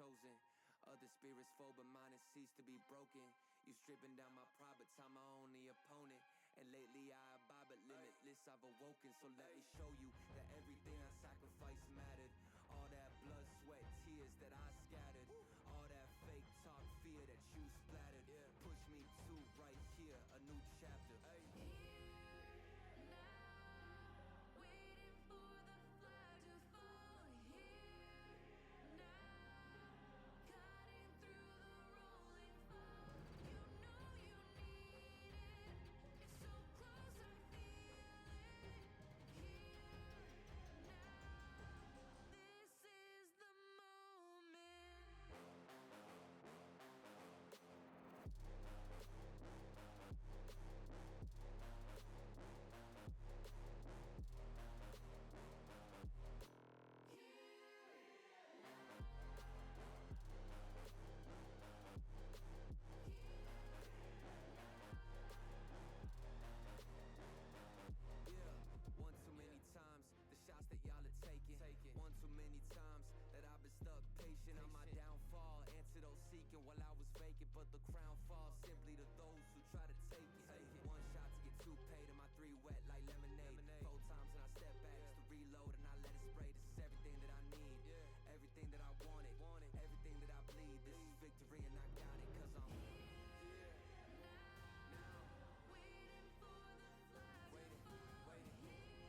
chosen. Other spirits fall, but mine has ceased to be broken. You stripping down my pride, but time my only opponent. And lately I abide, but limitless I've awoken. So let me show you that everything I sacrificed mattered. All that blood, sweat, tears that I scattered. All that fake talk, fear that you splattered. Push me to right here, a new chapter. One too many times that I've been stuck patient on my downfall. Antidote seeking while I was vacant, but the crown falls simply to those who try to take it. One shot to get two paid, and my three wet like lemonade. 4 times and I step back just to reload and I let it spray. This is everything that I need, everything that I wanted, everything that I bleed. This is victory and I got it 'cause I'm here now, waiting for the flag, waiting here now.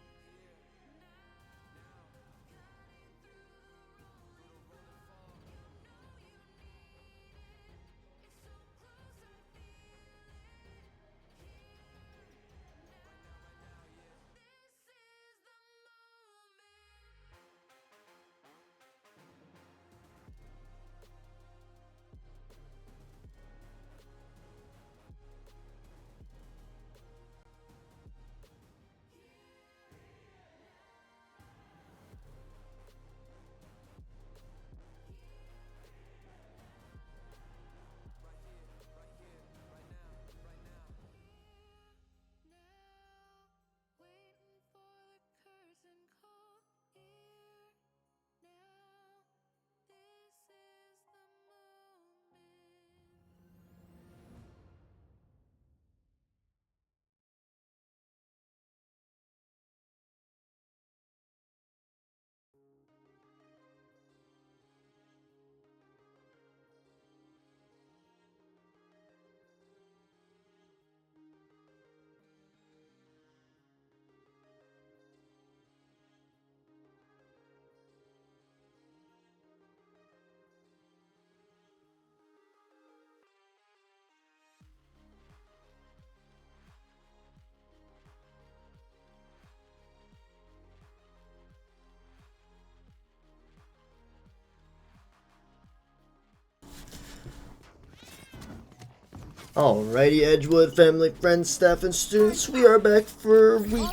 Alrighty, Edgewood family, friends, staff, and students, we are back for week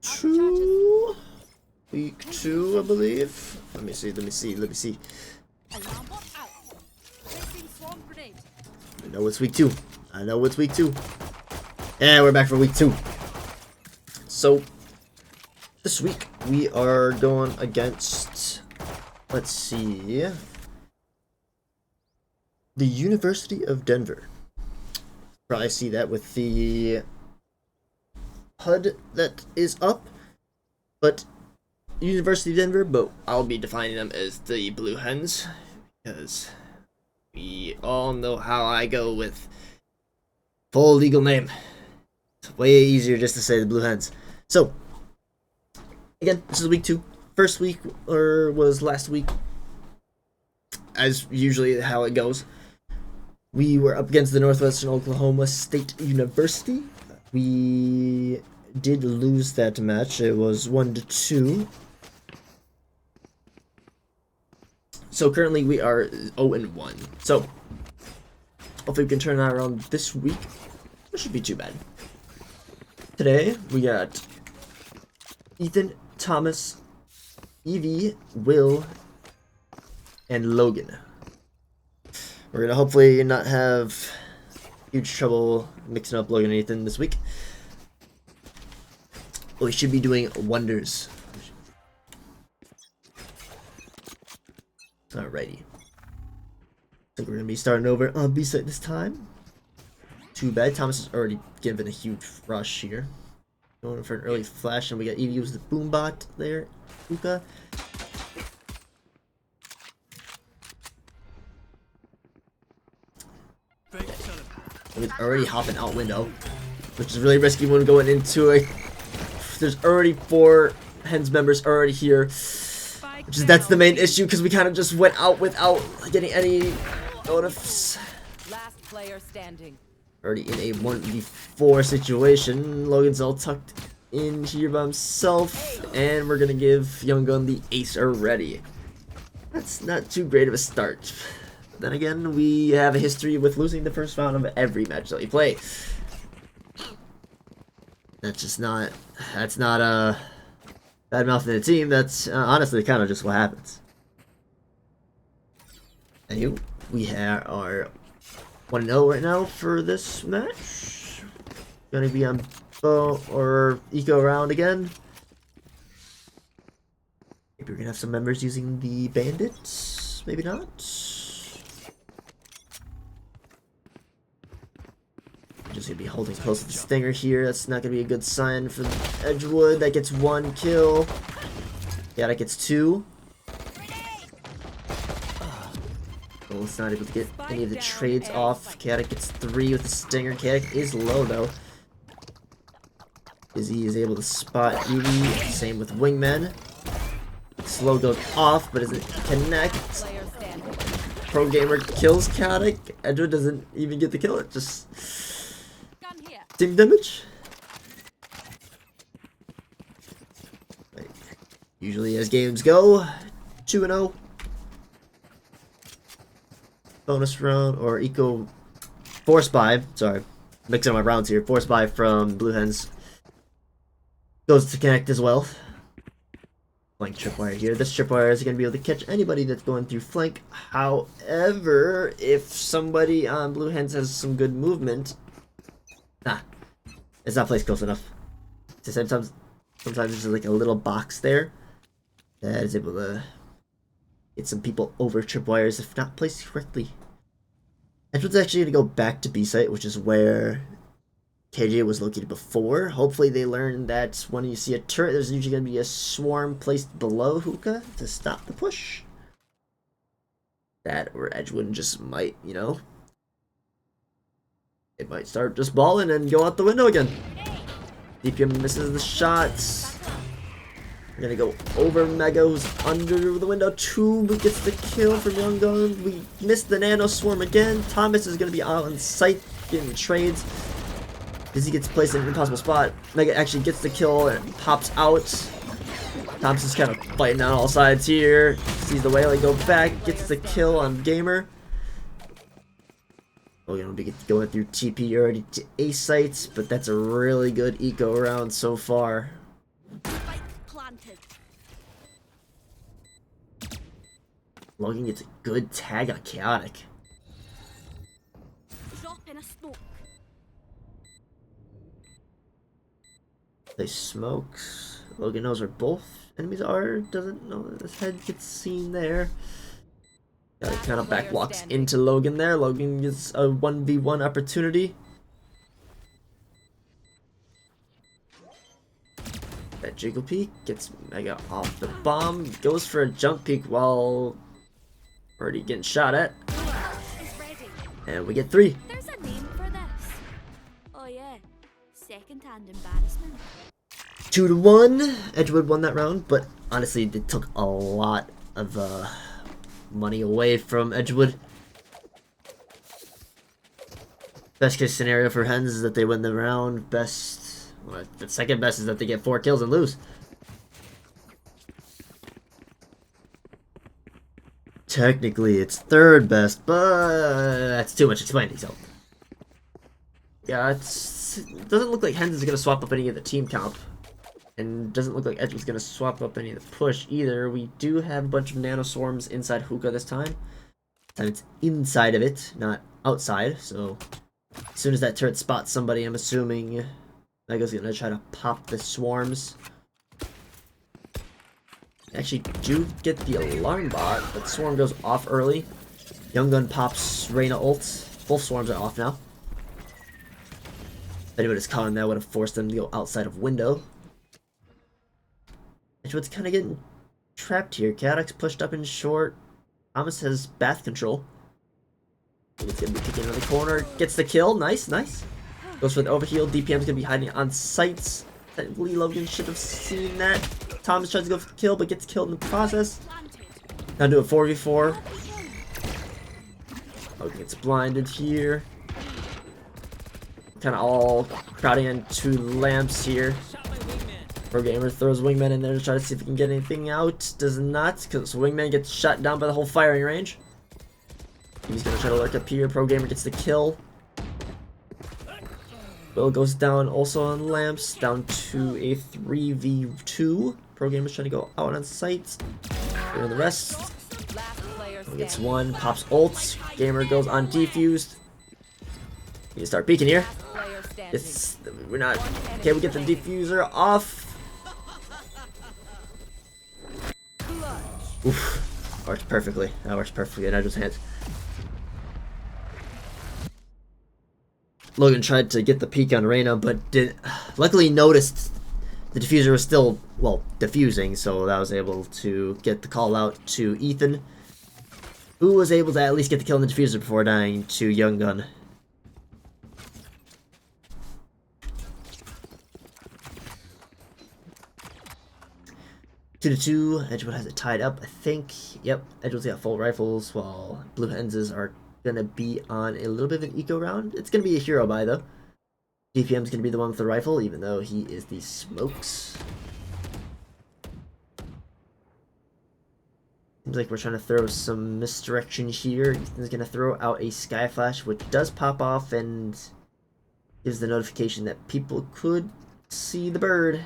2. Week 2, I believe. Let me see. I know it's week 2. Yeah, we're back for week 2. So, this week, we are going against, let's see, the University of Denver. Probably see that with the HUD that is up, but University of Denver, but I'll be defining them as the Blue Hens, because we all know how I go with full legal name. It's way easier just to say the Blue Hens. So, again, this is week 2. First week, or was last week, as usually how it goes. We were up against the Northwestern Oklahoma State University. We did lose that match. It was 1-2. So currently we are 0-1. So hopefully we can turn that around this week. It shouldn't be too bad. Today we got Ethan, Thomas, Evie, Will, and Logan. We're going to hopefully not have huge trouble mixing up Logan and Ethan this week. We should be doing wonders. Alrighty. think we're gonna be starting over on B site this time. Too bad. Thomas is already given a huge rush here. Going for an early flash, and we got Evie with the boom bot there. Hookah. He's already hopping out window, which is really risky when going into it. There's already 4 Hens members already here. That's the main issue, because we kind of just went out without getting any notice. Last player standing. Already in a 1v4 situation. Logan's all tucked in here by himself, and we're gonna give Young Gun the ace already. That's not too great of a start. But then again, we have a history with losing the first round of every match that we play. That's not a bad mouth in the team. That's honestly kind of just what happens. Anyway, we have our 1-0 right now for this match. Gonna be on Bo or Eco round again. Maybe we're gonna have some members using the bandits. Maybe not. Just gonna be holding close to the stinger here. That's not gonna be a good sign for Edgewood. That gets 1 kill. Yeah, that gets 2. Oh, it's not able to get any of the trades off. Chaotic gets 3 with the stinger. Chaotic is low though. Izzy is able to spot Evie. Same with Wingman. Slow goes off, but doesn't connect. Pro Gamer kills Chaotic. Edgewood doesn't even get the kill. It just team damage. Like, usually as games go, 2-0. Bonus round or eco force buy. Sorry, mixing up my rounds here. Force buy from Blue Hens goes to connect as well. Flank tripwire here. This tripwire is going to be able to catch anybody that's going through flank. However, if somebody on Blue Hens has some good movement, it's not placed close enough. So sometimes there's like a little box there that is able to get some people over tripwires if not placed correctly. Edgewood's actually going to go back to B site, which is where KJ was located before. Hopefully they learn that when you see a turret, there's usually going to be a swarm placed below Hookah to stop the push. That or Edgewood just might, you know, it might start just balling and go out the window again. DPM misses the shots. We're gonna go over Mega, who's under the window. 2 gets the kill from Young Gun. We missed the Nano Swarm again. Thomas is gonna be out on site getting trades. Dizzy gets placed in an impossible spot. Mega actually gets the kill and pops out. Thomas is kind of fighting on all sides here. Sees the Whaley go back, gets the kill on Gamer. We're gonna be going through TP already to A sites, but that's a really good eco round so far. Logan gets a good tag on Chaotic. They smokes. Logan knows where both enemies are. Doesn't know that his head gets seen there. Kind of back walks into Logan there. Logan gets a 1v1 opportunity. That jiggle peek gets Mega off the bomb. Goes for a jump peek while already getting shot at. And we get 3. There's a name for this. Oh yeah, second-hand embarrassment. 2-1. Edgewood won that round, but honestly, it took a lot of money away from Edgewood. Best case scenario for Hens is that they win the round. The second best is that they get 4 kills and lose. Technically, it's third best, but that's too much explaining. So, yeah, it doesn't look like Hens is gonna swap up any of the team comp. And doesn't look like Edgewood's going to swap up any of the push either. We do have a bunch of Nano Swarms inside Hookah this time. And it's inside of it, not outside. So as soon as that turret spots somebody, I'm assuming Mega's going to try to pop the swarms. Actually do get the alarm bot, but swarm goes off early. Young Gun pops Reyna ult. Both swarms are off now. If anyone is caught on that, would have forced them to go outside of window. Edgewood's kind of getting trapped here. Chaotic's pushed up in short. Thomas has bath control. He's gonna be kicking in the corner. Gets the kill. Nice, nice. Goes for the overheal. DPM's gonna be hiding on sights. Lee Logan should have seen that. Thomas tries to go for the kill, but gets killed in the process. Now do a 4v4. Okay, gets blinded here. Kind of all crowding into lamps here. Pro Gamer throws Wingman in there to try to see if he can get anything out. Does not, because Wingman gets shot down by the whole firing range. He's gonna try to lurk up here. Pro Gamer gets the kill. Will goes down also on lamps, down to a 3v2. Pro Gamer's trying to go out on sight. Doing the rest. Gets one, pops ults. Gamer goes on defused. You can start peeking here. We're not. Okay, we get the diffuser off. Oof. Works perfectly. That works perfectly in Edgewood's hands. Logan tried to get the peek on Reyna, but luckily noticed the diffuser was still, well, diffusing, so that was able to get the call out to Ethan, who was able to at least get the kill on the diffuser before dying to Young Gun. Two to two. Edgewood has it tied up, I think. Yep, Edgewood's got full rifles, while Blue Henses are gonna be on a little bit of an eco round. It's gonna be a hero buy though. DPM's gonna be the one with the rifle, even though he is the smokes. Seems like we're trying to throw some misdirection here. Ethan's gonna throw out a Sky Flash, which does pop off and gives the notification that people could see the bird.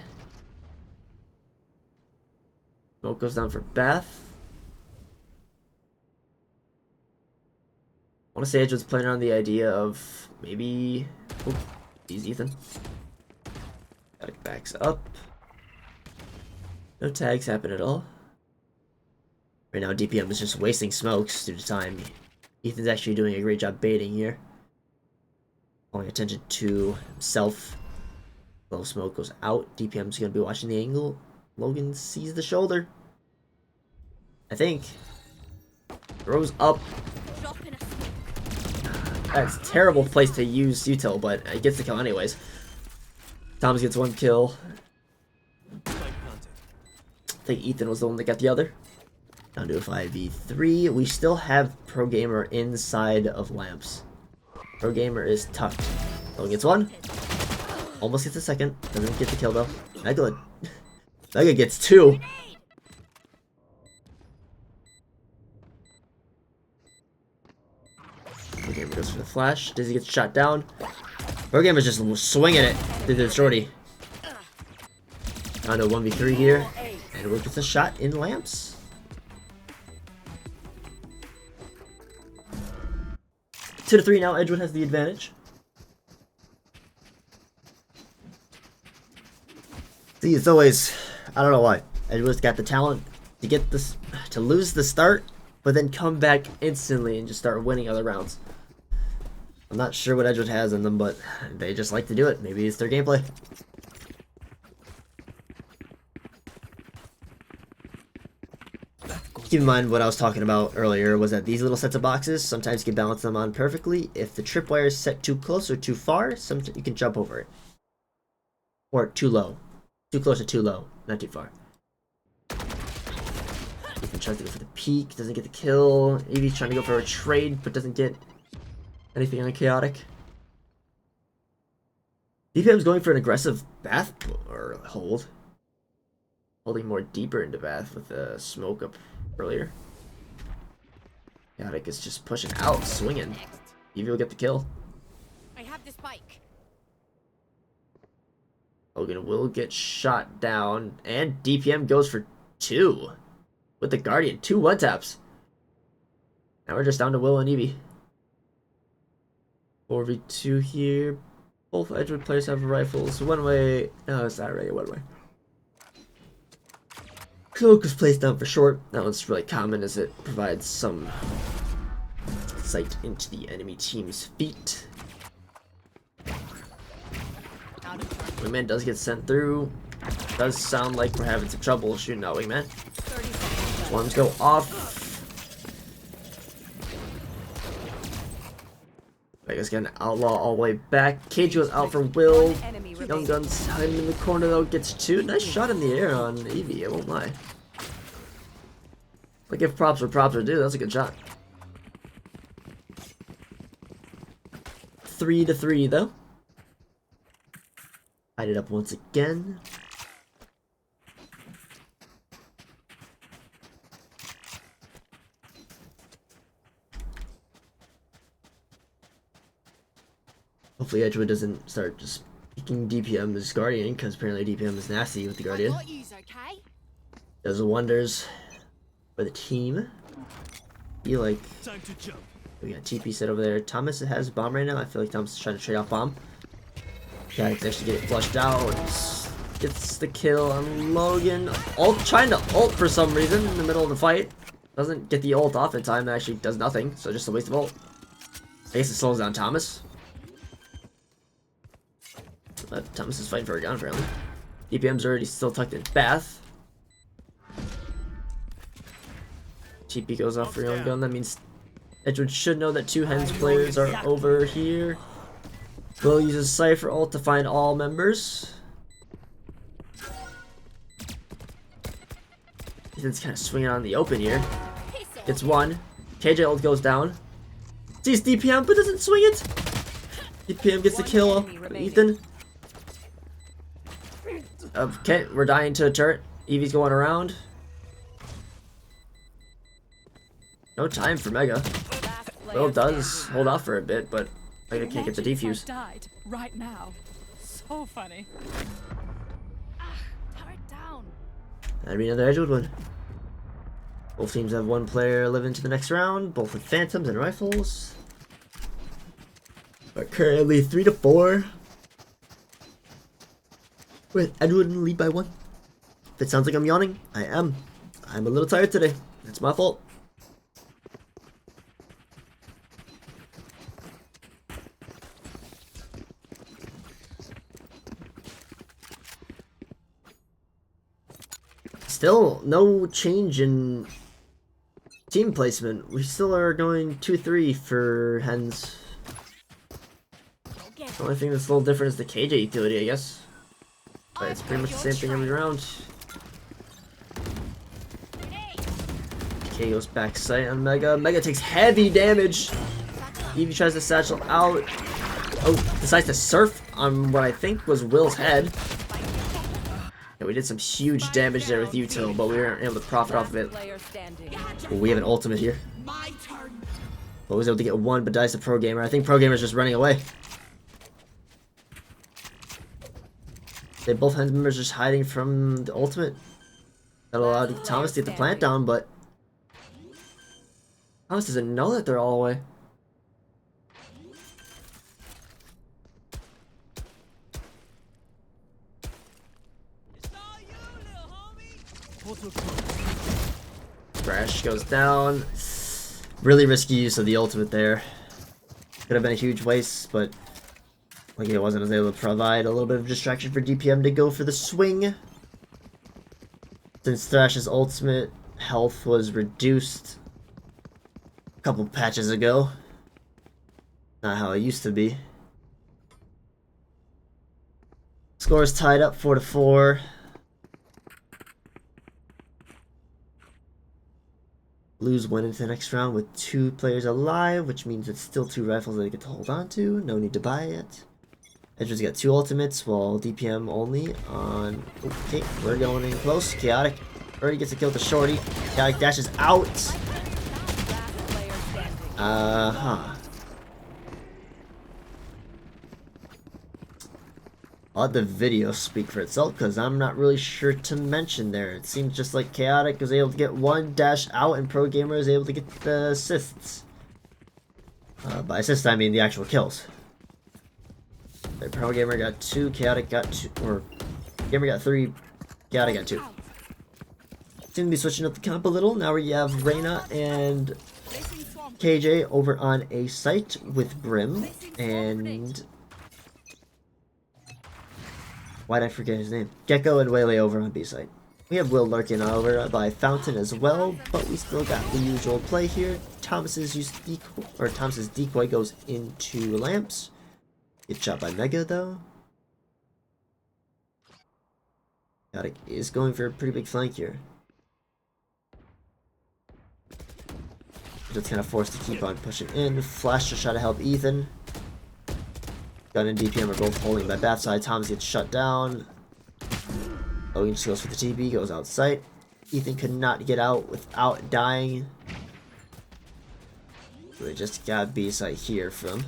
Smoke goes down for Bath. I want to say Edgewood's playing on the idea of maybe... Oh, he's Ethan. Backs up. No tags happen at all. Right now DPM is just wasting smokes due to time. Ethan's actually doing a great job baiting here. Calling attention to himself. Low smoke goes out. DPM's going to be watching the angle. Logan sees the shoulder. I think. Throws up. That's a terrible place to use util, but it gets the kill anyways. Thomas gets one kill. I think Ethan was the one that got the other. Down to a 5v3. We still have Pro Gamer inside of lamps. Pro Gamer is tucked. Logan gets one. Almost gets a second. Doesn't get the kill though. Mega. Mega gets two. Pro Gamer goes for the flash. Dizzy gets shot down. Pro Gamer's just swinging it to the shorty. Down to 1v3 here. And Will gets a shot in lamps. Two to three now. Edgewood has the advantage. See, it's always, I don't know why. Edgewood's got the talent to get this, to lose the start, but then come back instantly and just start winning other rounds. I'm not sure what Edgewood has in them, but they just like to do it. Maybe it's their gameplay. Keep in mind what I was talking about earlier was that these little sets of boxes, sometimes you can balance them on perfectly. If the tripwire is set too close or too far, sometimes you can jump over it. Or too low. Too close or too low, not too far. Ethan tries to go for the peek, doesn't get the kill. Evie's trying to go for a trade, but doesn't get anything on Chaotic. DPM's going for an aggressive bath or hold. Holding more deeper into bath with the smoke up earlier. Chaotic is just pushing out, swinging. Evie will get the kill. I have the spike. Logan will get shot down, and DPM goes for two with the Guardian. 2 one-taps. Now we're just down to Will and Evie. 4v2 here. Both Edgewood players have rifles. One way. No, it's not really one way. Cloak is placed down for short. That one's really common as it provides some sight into the enemy team's feet. Wingman does get sent through. Does sound like we're having some trouble shooting out Wingman. Swarms go off. Vega's gonna outlaw all the way back. Cage goes out for Will. Young Guns hiding in the corner though, gets 2. Nice shot in the air on Evie, I won't lie. Like if props are due, that's a good shot. 3-3 though. Tied it up once again. Hopefully Edgewood doesn't start just picking DPM as Guardian, because apparently DPM is nasty with the Guardian. Does wonders for the team. Feel like we got TP set over there. Thomas has bomb right now. I feel like Thomas is trying to trade off bomb. Yeah, it's actually getting flushed out. Gets the kill on Logan. Trying to ult for some reason in the middle of the fight. Doesn't get the ult off in time. That actually does nothing. So just a waste of ult. I guess it slows down Thomas. But Thomas is fighting for a gun apparently. DPM's already still tucked in Bath. TP goes off for your own gun. That means Edgewood should know that 2 Hens players are over here. Will uses Cypher ult to find all members. Ethan's kind of swinging on the open here. Gets 1. KJ ult goes down. Sees DPM but doesn't swing it. DPM gets the kill. Ethan. Okay, we're dying to a turret. Evie's going around. No time for Mega. Will does hold off for a bit, but Mega can't get the defuse. Died right now. So funny. Turret down. That'd be another Edgewood one. Both teams have 1 player living to the next round, both with phantoms and rifles. But currently 3-4. With Edgewood in the lead by 1. If it sounds like I'm yawning, I am. I'm a little tired today. It's my fault. Still no change in team placement. We still are going 2-3 for Hens. The only thing that's a little different is the KJ utility, I guess. But it's pretty much the same thing every round. K goes back sight on Mega. Mega takes heavy damage. Evie tries to satchel out. Oh, decides to surf on what I think was Will's head. Yeah, we did some huge damage there with Util, but we weren't able to profit off of it. Well, we have an ultimate here. But was able to get 1, but dies to Pro Gamer. I think Pro Gamer's just running away. They both Hens members just hiding from the ultimate. That allowed Thomas to get the plant down, but Thomas doesn't know that they're all away. Crash goes down. Really risky use of the ultimate there. Could have been a huge waste, but like it wasn't as able to provide a little bit of distraction for DPM to go for the swing. Since Thrash's ultimate health was reduced a couple patches ago. Not how it used to be. Score is tied up 4-4. Blues went into the next round with 2 players alive, which means it's still 2 rifles that they get to hold on to. No need to buy it. Edgewood's got 2 ultimates, while DPM only on... Okay, we're going in close. Chaotic already gets a kill to Shorty. Chaotic dashes out. I'll let the video speak for itself, because I'm not really sure to mention there. It seems just like Chaotic was able to get 1 dash out, and Pro Gamer is able to get the assists. By assists, I mean the actual kills. The Pro Gamer got 2, Chaotic got 2, or Gamer got 3, Chaotic got 2. Seem to be switching up the comp a little. Now we have Reyna and KJ over on A site with Brim, and why'd I forget his name? Gecko and Waylay over on B site. We have Will lurking over by Fountain as well, but we still got the usual play here. Thomas's decoy goes into lamps. Gets shot by Mega though. Chaotic is going for a pretty big flank here. Just kind of forced to keep on pushing in. Flash to try to help Ethan. Gun and DPM are both holding by backside. Thomas gets shut down. Logan just goes for the TB, goes outside. Ethan could not get out without dying. We just got B site here from.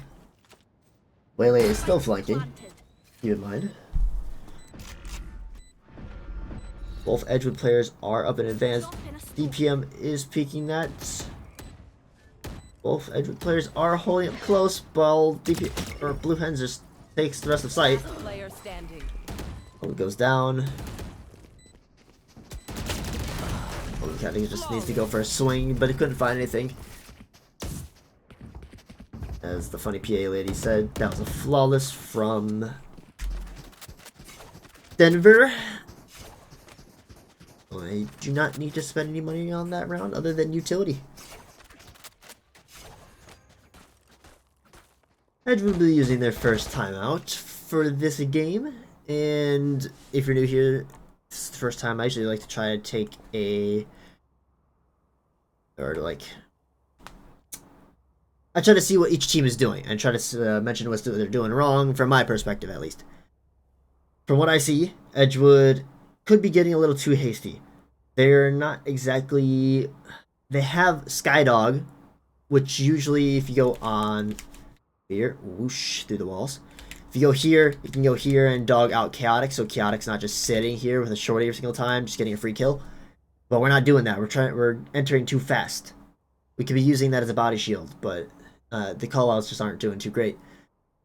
Waylay is still flanking. Keep in mind. Both Edgewood players are up in advance. DPM is peeking that. Both Edgewood players are holding up close, while Blue Hens just takes the rest of sight. One goes down. He just needs to go for a swing, but he couldn't find anything. As the funny PA lady said, that was a flawless from Denver. I do not need to spend any money on that round other than utility. Edgewood will be using their first timeout for this game, and if you're new here, this is the first time I usually like to try to take I try to see what each team is doing and try to mention what they're doing wrong, from my perspective at least. From what I see, Edgewood could be getting a little too hasty. They're not exactly... They have Skydog, which usually if you go on here, whoosh, through the walls. If you go here, you can go here and dog out Chaotic, so Chaotic's not just sitting here with a shorty every single time, just getting a free kill. But we're not doing that. We're entering too fast. We could be using that as a body shield, but the callouts just aren't doing too great.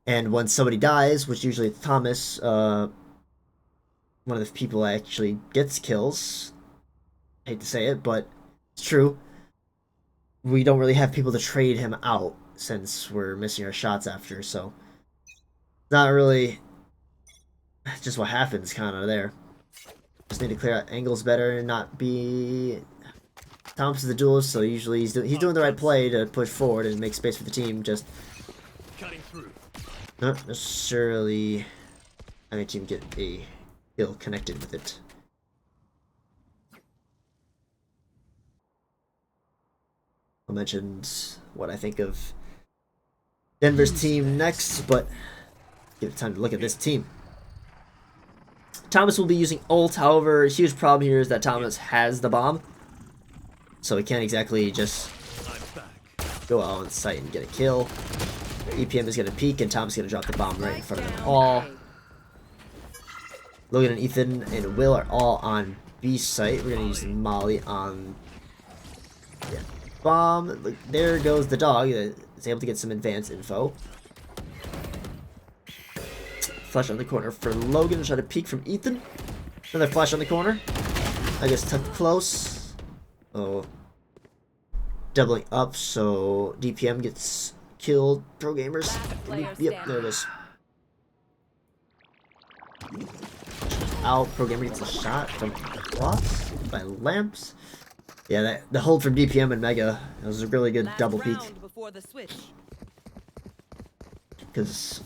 And when somebody dies, which usually it's Thomas, one of the people that actually gets kills, I hate to say it, but it's true, we don't really have people to trade him out since we're missing our shots after, so not really just what happens kind of there. Just need to clear out angles better and not be... Thomas is the duelist, so usually he's doing the right play to push forward and make space for the team, just not necessarily having a team get a kill connected with it. I mentioned what I think of Denver's team next, but give it time to look at this team. Thomas will be using ult, however, a huge problem here is that Thomas has the bomb. So he can't exactly just go out on site and get a kill. EPM is going to peek and Thomas is going to drop the bomb right in front of them all. Logan and Ethan and Will are all on B site. We're going to use Molly on bomb. Look, there goes the dog. It's able to get some advanced info. Flash on the corner for Logan. Try to peek from Ethan. Another flash on the corner. I guess tucked close. Oh. Doubling up, so DPM gets killed. Pro gamers. Yep, there it is. Out. Pro gamer gets a shot from blocks by lamps. Yeah, the hold from DPM and Mega, that was a really good double peek. Because,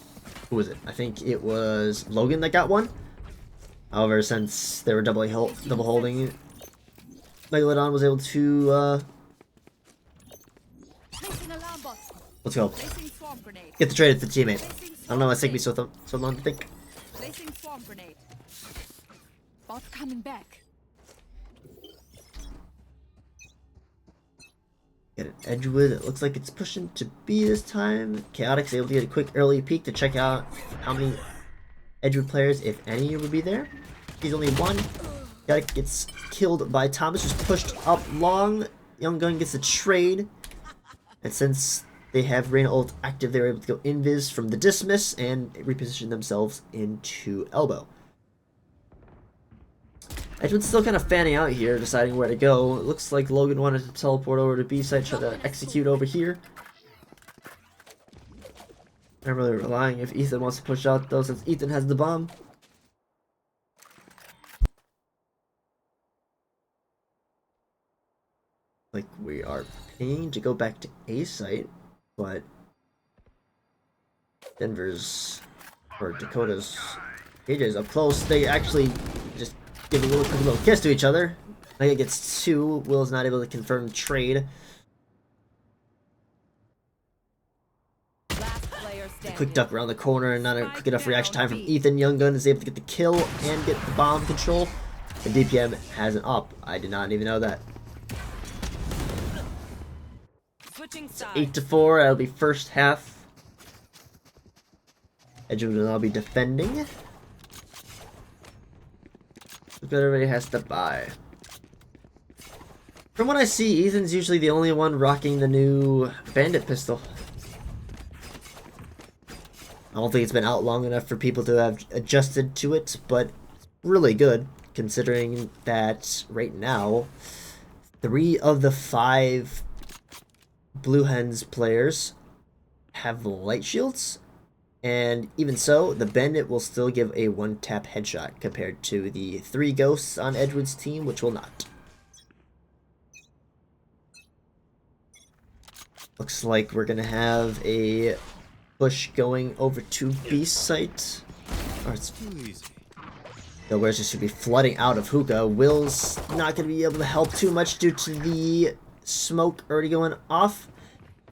who was it? I think it was Logan that got one. However, since they were double holding, Megalodon was able to, let's go. Get the trade at the teammate. I don't know why it's taking me so long to think. Bot's coming back. Get an Edgewood. It looks like it's pushing to B this time. Chaotic's able to get a quick early peek to check out how many Edgewood players, if any, would be there. He's only one. Chaotic gets killed by Thomas, just pushed up long. Young Gun gets a trade. And since they have Reyna ult active, they're able to go invis from the dismiss and reposition themselves into elbow. Edgewood's still kind of fanning out here, deciding where to go. It looks like Logan wanted to teleport over to B site, try to execute over here. I'm really relying if Ethan wants to push out though, since Ethan has the bomb. Like we are paying to go back to A site, but Denver's or Dakota's AJ's up close. They actually just give a quick little kiss to each other. Mega gets 2. Will's not able to confirm trade. Quick duck around the corner and not a quick enough reaction time from Ethan. Young Gun is able to get the kill and get the bomb control. And DPM has an up. I did not even know that. It's 8-4. That'll be first half. Edgewood will now be defending. Look what everybody has to buy. From what I see, Ethan's usually the only one rocking the new bandit pistol. I don't think it's been out long enough for people to have adjusted to it, but it's really good considering that right now 3 of the 5 Blue Hens players have light shields, and even so, the bandit will still give a 1-tap headshot compared to the 3 ghosts on Edgewood's team, which will not. Looks like we're gonna have a push going over to B site. Or it's Delaware's just gonna be flooding out of hookah. Will's not gonna be able to help too much due to the smoke already going off.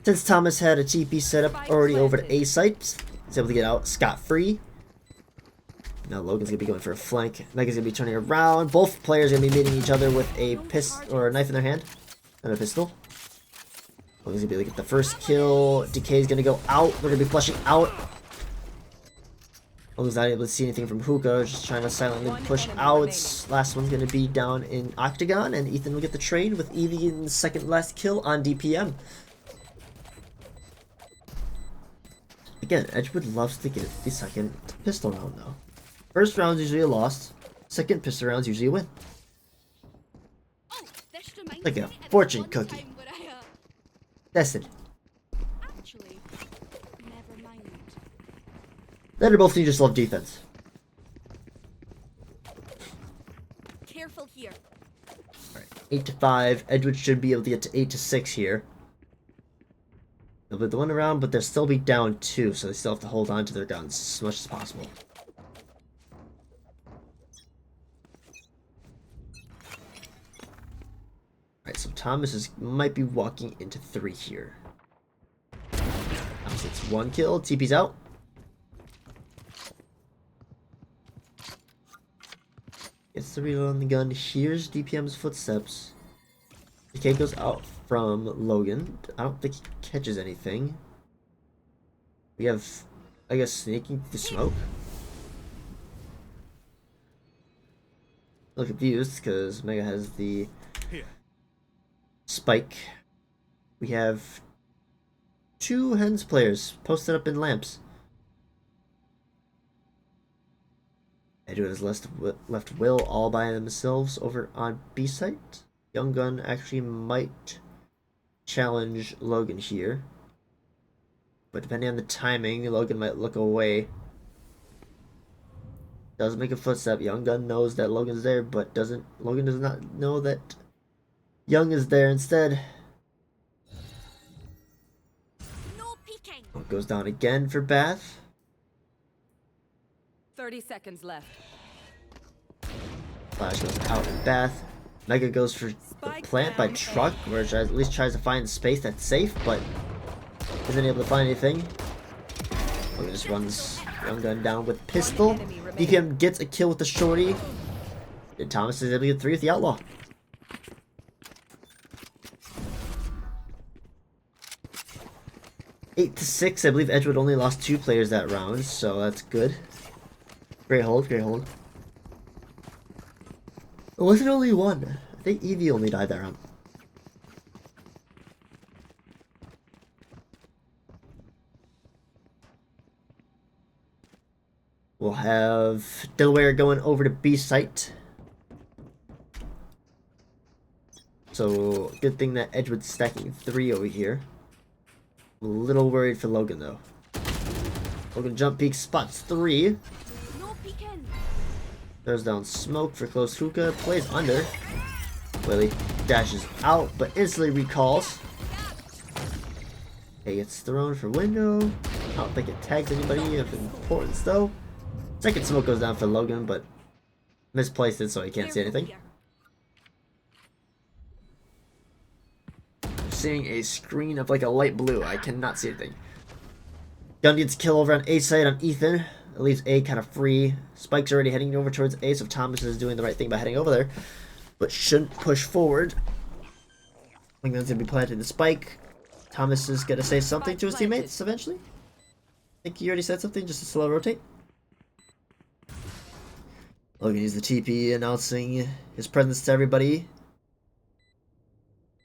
Since Thomas had a TP set up already over to A site, he's able to get out scot-free. Now Logan's gonna be going for a flank. Mega's gonna be turning around. Both players are gonna be meeting each other with a pistol or a knife in their hand, and a pistol. Logan's gonna be able to get the first kill. Decay's gonna go out. We're gonna be flushing out. Logan's not able to see anything from hookah, just trying to silently push out. Last one's gonna be down in Octagon, and Ethan will get the trade with Evie in the second last kill on DPM. Again, Edgewood loves to get the second pistol round though. First round's usually a loss. Second pistol round's usually a win. Like a fortune cookie. Tested. Actually, never mind. Then both need just love defense. Careful here. Alright, 8-5. Edgewood should be able to get to 8-6 here. They'll put the one around, but they'll still be down 2, so they still have to hold on to their guns as much as possible. Alright, so Thomas might be walking into 3 here. Thomas gets 1 kill, TP's out. Gets the reload on the gun. Here's DPM's footsteps. DK goes out from Logan. I don't think he catches anything. We have, I guess, sneaking through the smoke. A little confused because Mega has the spike. We have 2 Hens players posted up in lamps. Edgewood has left Will all by themselves over on B site. Young Gun actually might challenge Logan here. But depending on the timing, Logan might look away. Does make a footstep. Young Gun knows that Logan's there, but Logan does not know that Young is there instead. No peeking. Goes down again for Bath. 30 seconds left. Flash goes out in Bath. Mega goes for the plant by truck, where it at least tries to find a space that's safe, but isn't able to find anything. Logan just runs Young Gun down with pistol. DPM gets a kill with the shorty. And Thomas is able to get 3 with the outlaw. Eight to 6. I believe Edgewood only lost 2 players that round, so that's good. Great hold, great hold. Or was it only 1? I think Evie only died that round. We'll have Delaware going over to B site. So good thing that Edgewood's stacking 3 over here. I'm a little worried for Logan though. Logan jump peek spots 3. No peeking. Throws down smoke for close hookah. Plays under. Willie dashes out, but instantly recalls. Okay, gets thrown for window. I don't think it tags anybody of importance though. Second smoke goes down for Logan, but misplaced it so he can't see anything. Seeing a screen of like a light blue. I cannot see anything. Gun gets kill over on A side on Ethan. It leaves A kind of free. Spike's already heading over towards A, so Thomas is doing the right thing by heading over there, but shouldn't push forward. I think that's gonna be planting the spike. Thomas is gonna say something to his teammates eventually. I think he already said something, just a slow rotate. Logan uses the TP, announcing his presence to everybody.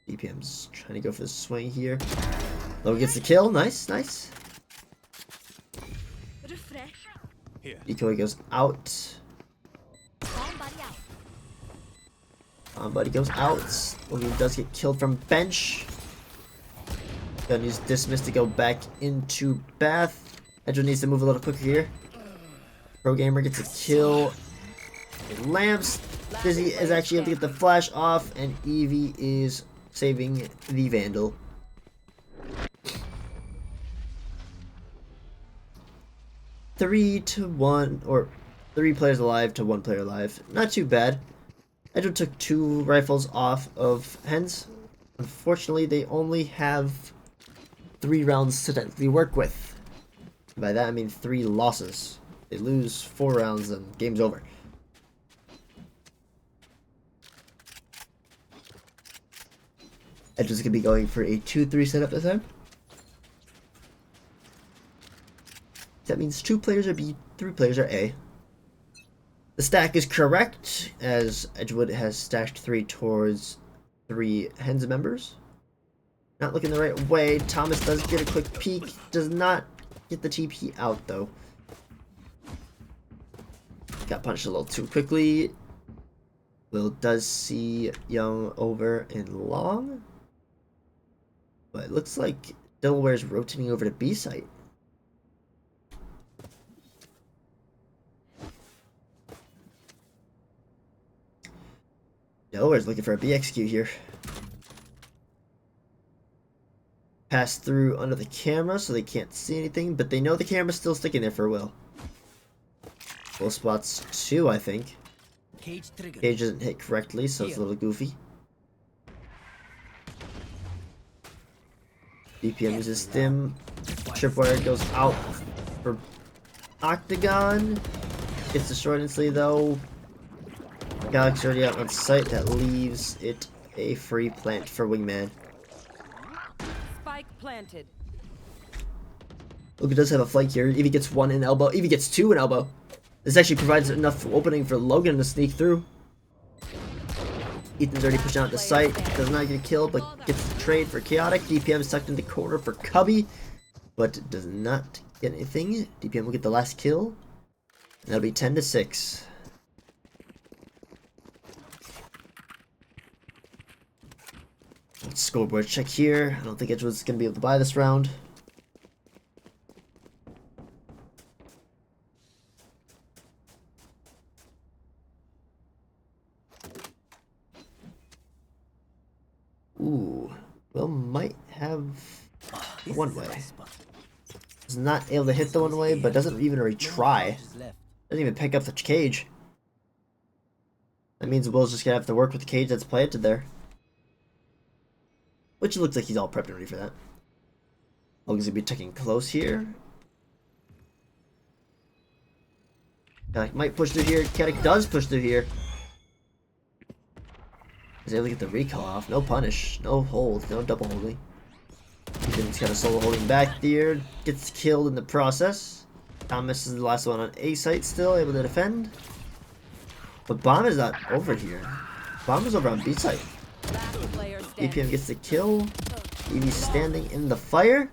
DPM's trying to go for the swing here. Logan gets the kill. Nice, nice. Decoy goes out. Buddy goes out. Logan does get killed from bench. Gonna use dismiss to go back into Bath. Edgewood needs to move a little quicker here. Pro Gamer gets a kill. Lamps. Dizzy is actually able to get the flash off, and Evie is saving the Vandal. Three to 1, or 3 players alive to 1 player alive. Not too bad. Edgewood took 2 rifles off of Hens. Unfortunately, they only have 3 rounds to technically work with. By that I mean 3 losses. They lose 4 rounds and game's over. Edgewood's gonna be going for a 2-3 setup this time. That means 2 players are B, 3 players are A. The stack is correct, as Edgewood has stashed 3 towards 3 Hens members. Not looking the right way. Thomas does get a quick peek. Does not get the TP out, though. Got punched a little too quickly. Will does see Young over in long. But it looks like Delaware's rotating over to B site. Delaware's looking for a BXQ here. Pass through under the camera so they can't see anything, but they know the camera's still sticking there for a while. Full spots 2, I think. Cage doesn't hit correctly, so it's a little goofy. DPM uses stim. Tripwire goes out for Octagon. Gets destroyed instantly though. Galaxy already out on site. That leaves it a free plant for Wingman. Spike planted. Logan does have a flank here. Evie gets 1 in elbow. Evie gets 2 in elbow. This actually provides enough opening for Logan to sneak through. Ethan's already pushed out the site. Does not get killed, but gets the trade for Chaotic. DPM is tucked in the corner for Cubby, but does not get anything. DPM will get the last kill. And that'll be 10-6. Let's scoreboard check here. I don't think Edgewood's going to be able to buy this round. Ooh, Will might have one way. Is not able to hit the one way, but doesn't even retry. Doesn't even pick up the cage. That means Will's just gonna have to work with the cage that's planted there. Which looks like he's all prepped and ready for that. Logan's gonna be taking close here. Katic might push through here. Katic does push through here. He's able to get the recall off. No punish. No hold. No double holding. He's got a solo holding back there. Gets killed in the process. Thomas is the last one on A site still. Able to defend. But Bomb is not over here. Bomb is over on B site. DPM gets the kill. Evie's standing in the fire.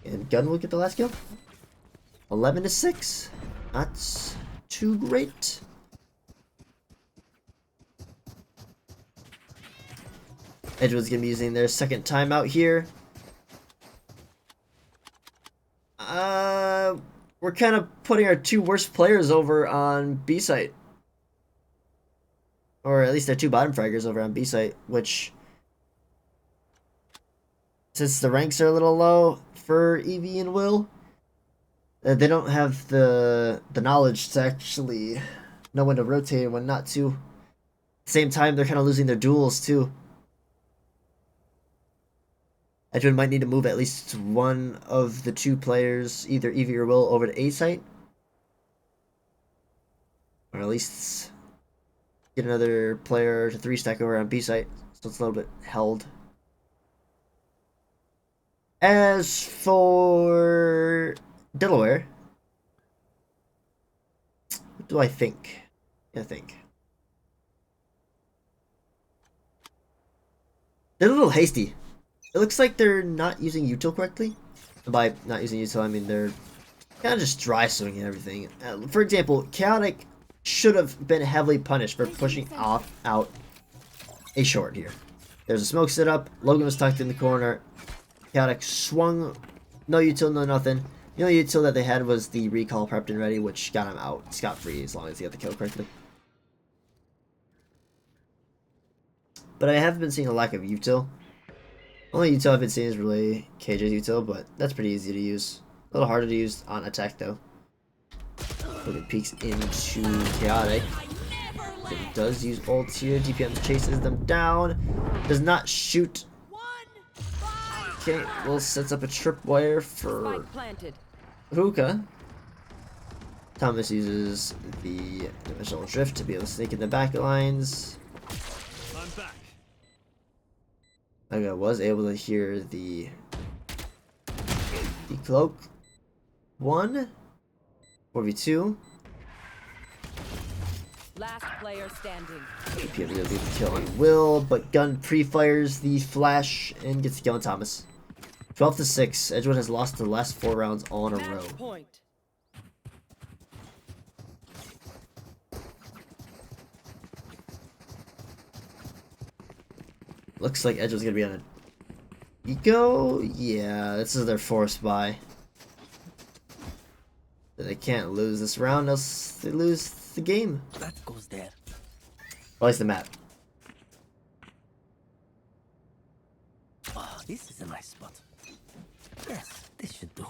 And Gun will get the last kill. 11-6. Not too great. Edgewood's gonna be using their second timeout here. We're kind of putting our two worst players over on B site. Or at least our two bottom fraggers over on B site, which, since the ranks are a little low for Evie and Will, they don't have the knowledge to actually know when to rotate and when not to. At the same time, they're kind of losing their duels too. Edgewood might need to move at least one of the two players, either Evie or Will, over to A site. Or at least get another player to 3-stack over on B site, so it's a little bit held. As for Delaware, what do I think? They're a little hasty. It looks like they're not using util correctly. And by not using util, I mean they're kind of just dry swinging everything. For example, Chaotic should have been heavily punished for pushing out a short here. There's a smoke set up. Logan was tucked in the corner. Chaotic swung. No util, no nothing. The only util that they had was the recall prepped and ready, which got him out scot-free as long as he got the kill correctly. But I have been seeing a lack of util. Only util I've been seeing is really KJ's util, but that's pretty easy to use. A little harder to use on attack though. Logan peeks into Chaotic. He does use ult here. DPM chases them down. Does not shoot. Okay, Will sets up a tripwire for Hookah. Thomas uses the dimensional drift to be able to sneak in the back lines. I'm back. Mega was able to hear the cloak. 4v2. Last player standing. DPM gonna leave the kill on Will, but Gun pre-fires the flash and gets the kill on Thomas. 12-6. Edgewood has lost the last 4 rounds all in a row. Match point. Looks like Edgewood's gonna be on an eco. Yeah, this is their forced buy. They can't lose this round, else they lose the game. That goes there. Or at least the map. Oh, this is a nice spot. Yes, this should do.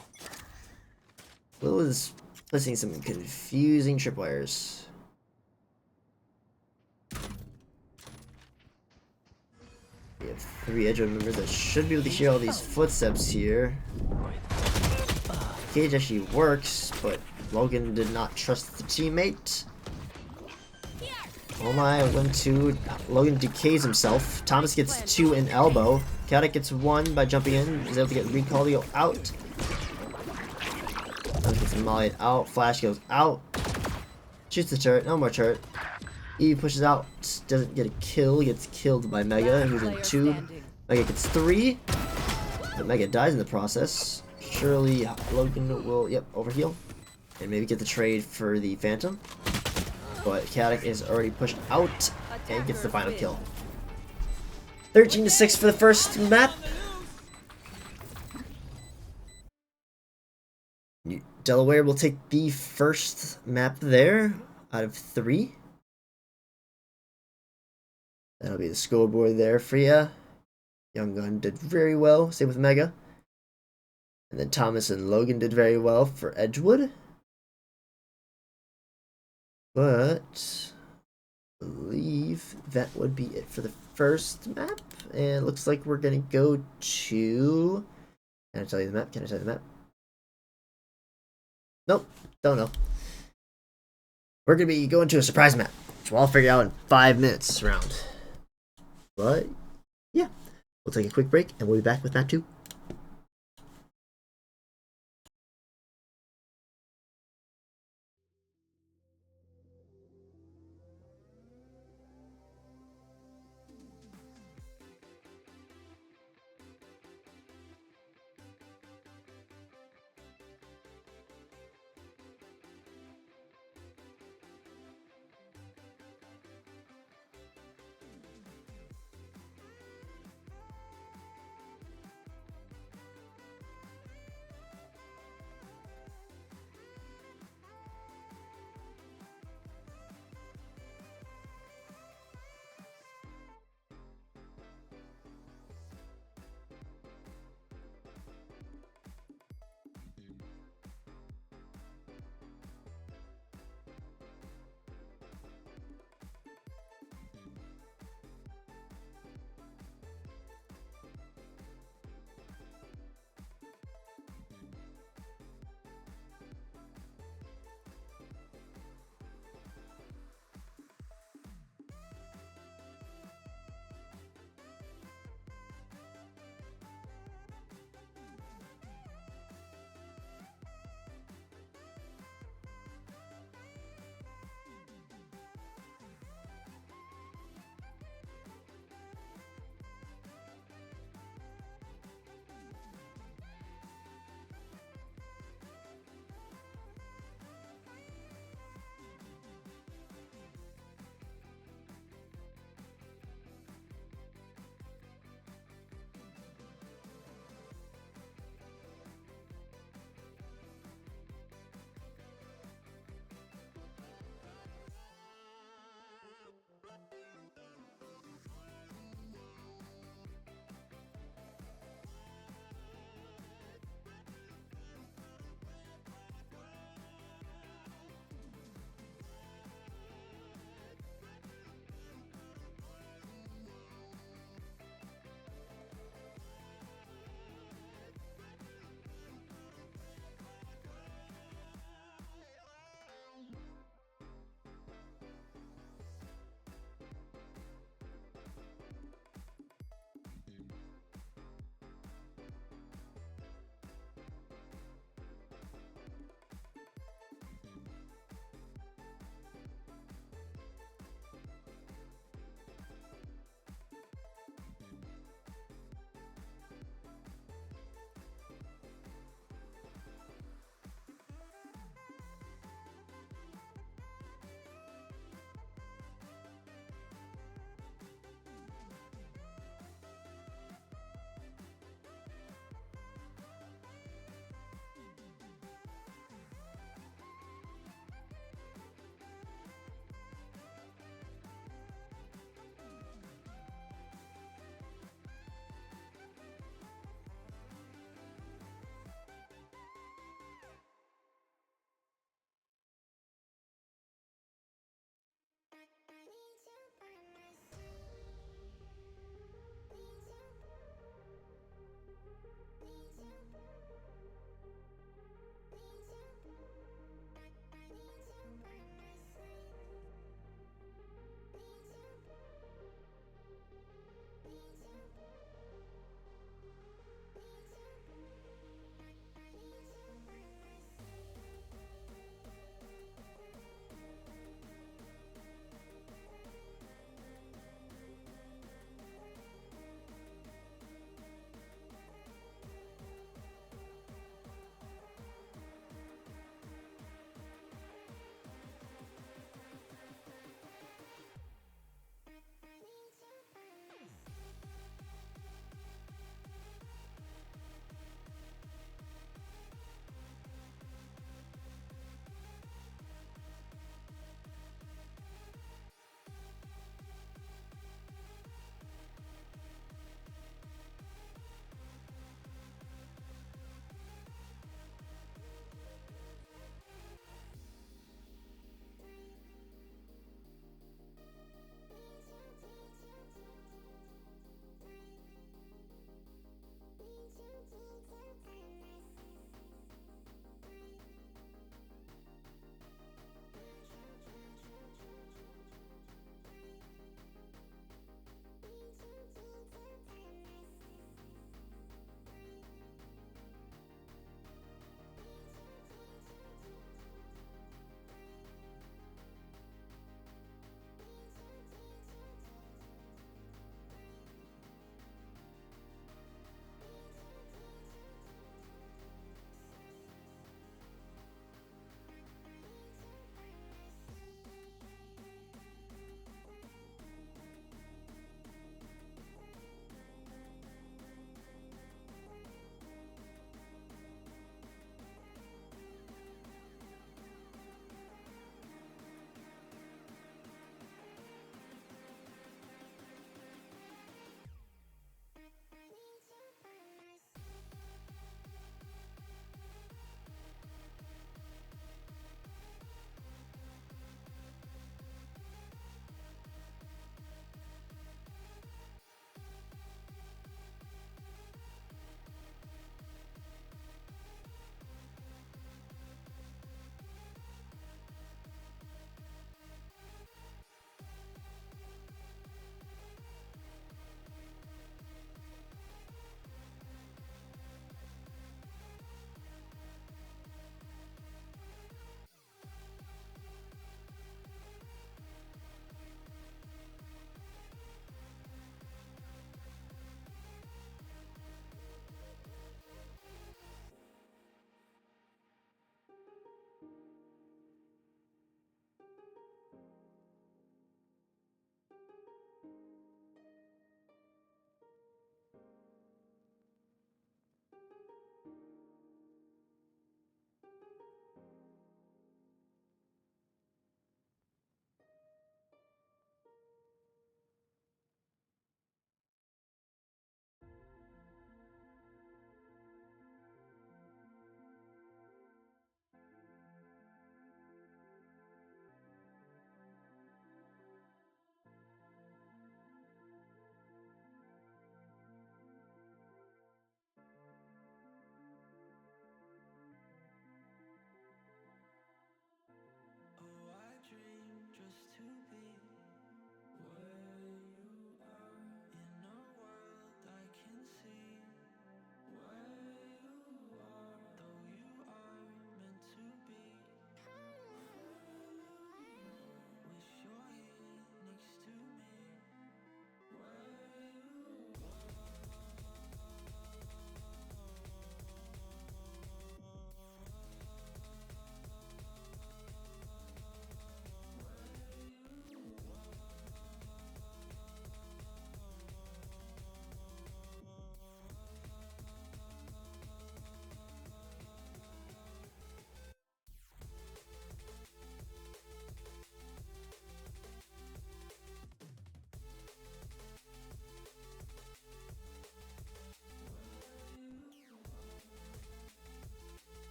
Will is placing some confusing tripwires. We have 3 Edgewood members that should be able to hear all these footsteps here. Cage actually works, but Logan did not trust the teammate. Oh my, 1-2. Logan decays himself. Thomas gets 2 in elbow. Chaotic gets 1 by jumping in. He's able to get recall to go out. Thomas gets mollied out. Flash goes out. Shoots the turret. No more turret. Eve pushes out. Doesn't get a kill. Gets killed by Mega, who's in tube. Mega gets 3. But Mega dies in the process. Surely Logan will, overheal. And maybe get the trade for the Phantom. But Chaotic is already pushed out and gets the final kill. 13-6 for the first map. Delaware will take the first map there out of 3. That'll be the scoreboard there for ya. Young Gun did very well, same with Mega. And then Thomas and Logan did very well for Edgewood. But I believe that would be it for the first map. And it looks like we're gonna go to... Can I tell you the map? Nope, don't know. We're gonna be going to a surprise map, which we'll all figure out in 5 minutes round. But yeah, we'll take a quick break and we'll be back with map 2.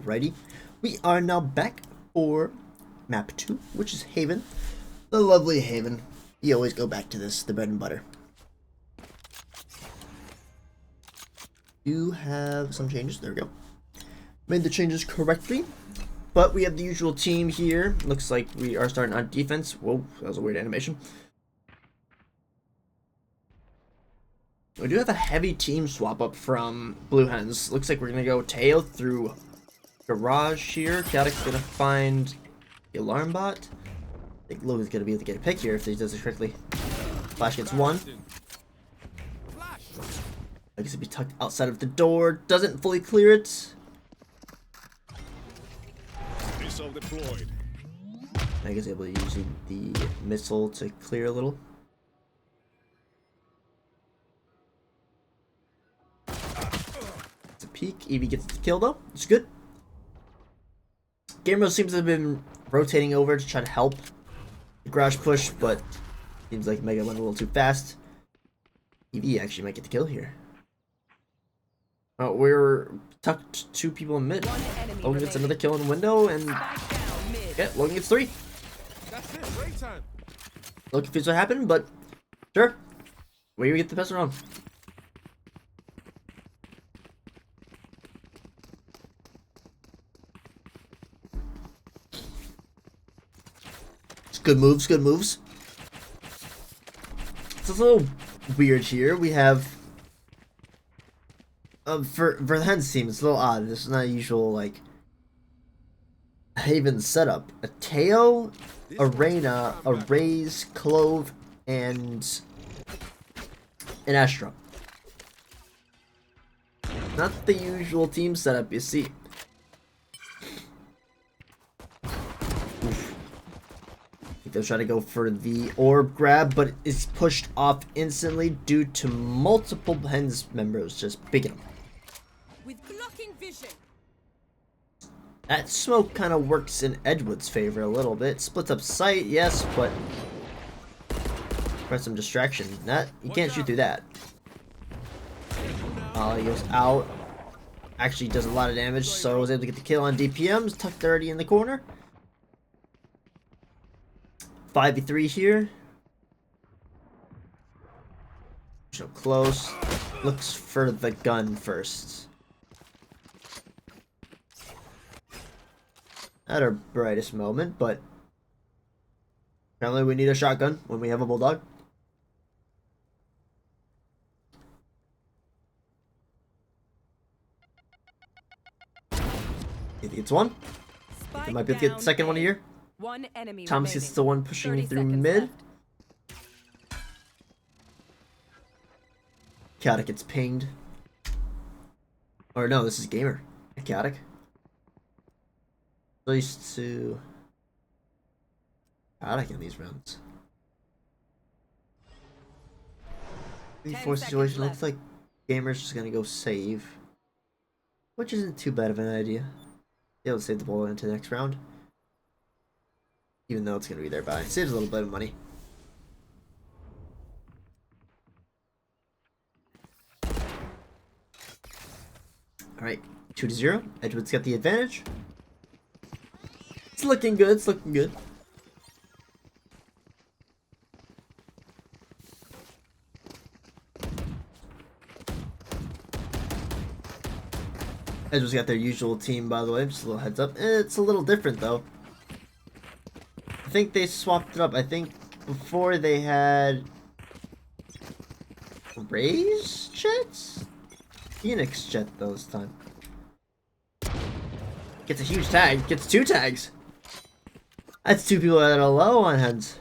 Alrighty, we are now back for map 2, which is Haven. The lovely Haven. You always go back to this, the bread and butter. You have some changes. There we go. Made the changes correctly. But we have the usual team here. Looks like we are starting on defense. Whoa, that was a weird animation. We do have a heavy team swap up from Blue Hens. Looks like we're going to go tail through garage here. Chaotic's going to find the alarm bot. I think Logan's going to be able to get a pick here if he does it correctly. Flash gets one. I guess it'd be tucked outside of the door. Doesn't fully clear it. Missile deployed. I guess able to use the missile to clear a little. It's a peek. Evie gets the kill though. It's good. Game mode seems to have been rotating over to try to help the garage push, but seems like Mega went a little too fast. Evie actually might get the kill here. We're tucked 2 people in mid. Logan gets another kill in window, and yeah, Logan gets 3. That's it. Break time. A little confused what happened, but sure. Where do we get the best round? It's good moves, good moves. It's a little weird here. We have for the Hens team, it's a little odd. This is not a usual like Haven setup. A Teo, a Reyna, a Raze, Clove, and an Astra. Not the usual team setup you see. Oof. I think they'll try to go for the orb grab, but it's pushed off instantly due to multiple Hens members just picking them. With blocking vision. That smoke kind of works in Edgewood's favor a little bit. Splits up sight, yes, but press some distraction. You can't shoot through that. He goes out. Actually does a lot of damage, so I was able to get the kill on DPMs. Tucked already in the corner. 5v3 here. So close. Looks for the gun first. Not our brightest moment, but apparently we need a shotgun when we have a bulldog. If he gets one, he might be able to get the second one here. One enemy Thomas remaining. gets the one pushing 30 through seconds mid. left. Chaotic gets pinged. Or no, this is Gamer. Chaotic. Used to Chaotic in these rounds. 3-4 situation looks like Gamer's just gonna go save, which isn't too bad of an idea. Be able to save the ball into the next round, even though it's gonna be there by. Saves a little bit of money. All right, 2-0. Edgewood's got the advantage. It's looking good, it's looking good. Edgewood's got their usual team, by the way, just a little heads up. It's a little different, though. I think they swapped it up. I think before they had Raze jets? Phoenix jet, though, this time. Gets a huge tag, gets 2 tags. That's 2 people that are low on Hens.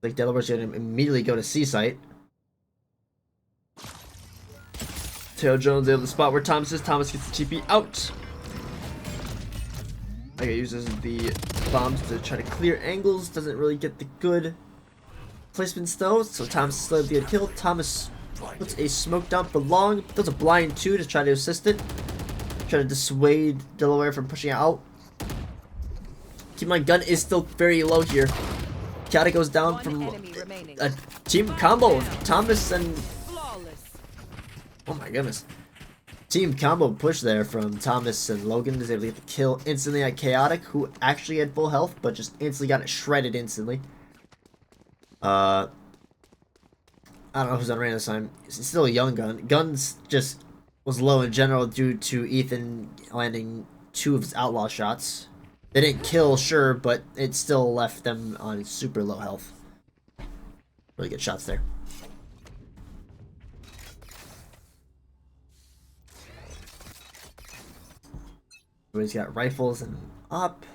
Like Delaware's gonna immediately go to C site. Tail Jones able to spot where Thomas is. Thomas gets the TP out. Okay, uses the bombs to try to clear angles. Doesn't really get the good placements though. So Thomas is able to get a kill. Thomas puts a smoke down for long. Does a blind 2 to try to assist it. Try to dissuade Delaware from pushing out. Keep in mind, gun is still very low here. Chaotic goes down from a team combo of Thomas and Oh my goodness. Team combo push there from Thomas and Logan is able to get the kill instantly at Chaotic, who actually had full health, but just instantly got it shredded instantly. I don't know who's on Rain this time. It's still a young gun. Guns just was low in general due to Ethan landing 2 of his outlaw shots. They didn't kill, sure, but it still left them on super low health. Really good shots there. Everybody's got rifles and up.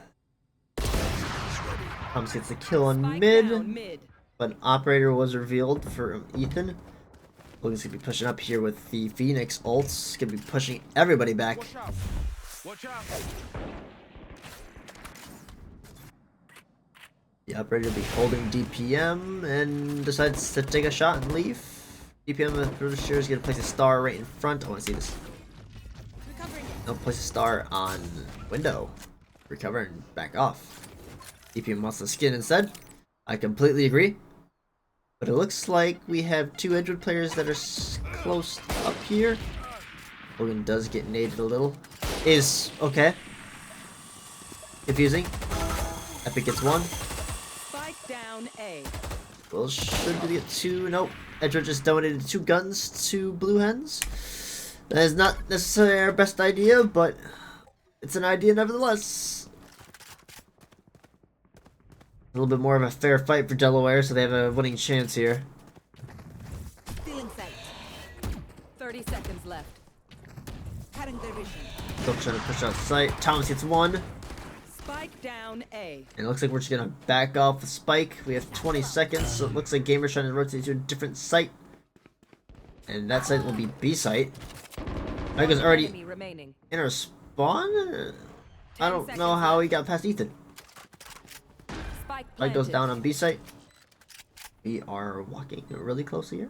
Thomas gets the kill on mid, but an operator was revealed for Ethan. Logan's gonna be pushing up here with the Phoenix ults. Gonna be pushing everybody back. Watch out! Watch out! The operator will be holding DPM and decides to take a shot and leave. DPM with British is gonna place a star right in front. I want to see this. No, place a star on window. Recover and back off. DPM wants the skin instead. I completely agree. But it looks like we have 2 Edgewood players that are close up here. Logan does get naded a little. Is okay. Confusing. Epic gets 1. Spike down A. Well, should we get 2? Nope. Edgewood just donated 2 guns to Blue Hens. That is not necessarily our best idea, but it's an idea nevertheless. A little bit more of a fair fight for Delaware, so they have a winning chance here. Still in sight. 30 seconds left. Cutting their vision. Still trying to push out sight. Thomas gets 1. Spike down A. And it looks like we're just gonna back off the spike. We have 20 seconds, so it looks like Gamer's trying to rotate to a different site. And that site will be B site. Mega's already in our spawn? I don't know how he got past Ethan. Spike goes down on B site. We are walking really close here.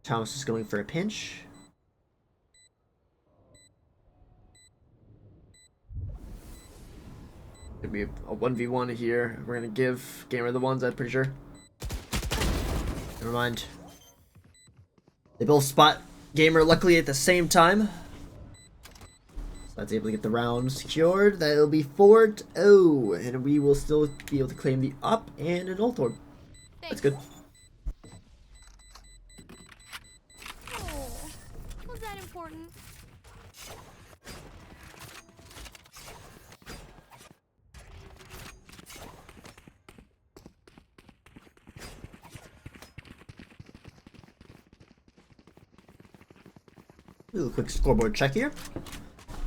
Thomas is going for a pinch. Gonna be a 1v1 here. We're gonna give Gamer the ones, I'm pretty sure. Never mind. They both spot Gamer luckily at the same time. So that's able to get the round secured. That'll be 4-0. And we will still be able to claim the up and an ult orb. That's good. Oh, was that important? Do a quick scoreboard check here.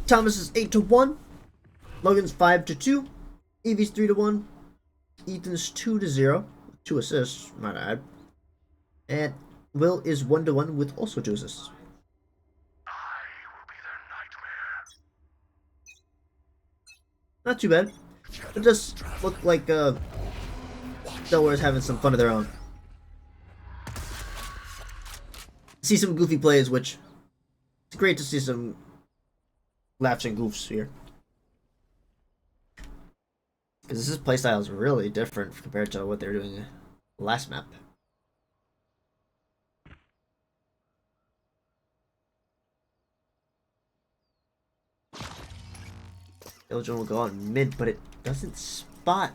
Thomas is 8-1. Logan's 5-2. Evie's 3-1. Ethan's 2-0. 2 assists, might add. And Will is 1-1 with also 2 assists. Not too bad. It does look like Delaware's having some fun of their own. See some goofy plays, which it's great to see some laughs and goofs here. Because this playstyle is really different compared to what they were doing last map. Illusion will go on mid, but it doesn't spot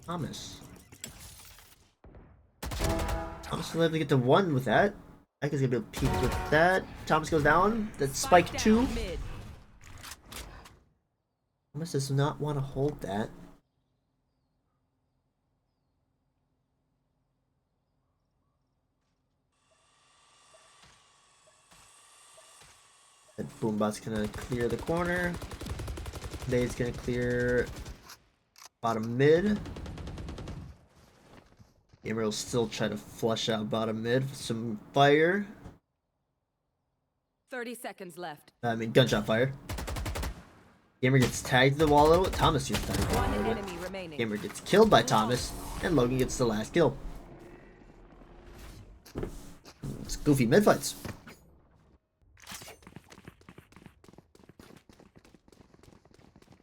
Thomas. Thomas will have to get to 1 with that. I guess he's gonna be able to peek with that. Thomas goes down. That's spike 2. Thomas does not want to hold that. That Boombot's gonna clear the corner. Dade's gonna clear bottom mid. Gamer will still try to flush out bottom mid with some fire. 30 seconds left. I mean, gunshot fire. Gamer gets tagged to the wall a little bit. Thomas gets tagged to the wall a One little enemy bit. remaining. Gamer gets killed by Thomas, and Logan gets the last kill. It's goofy mid fights.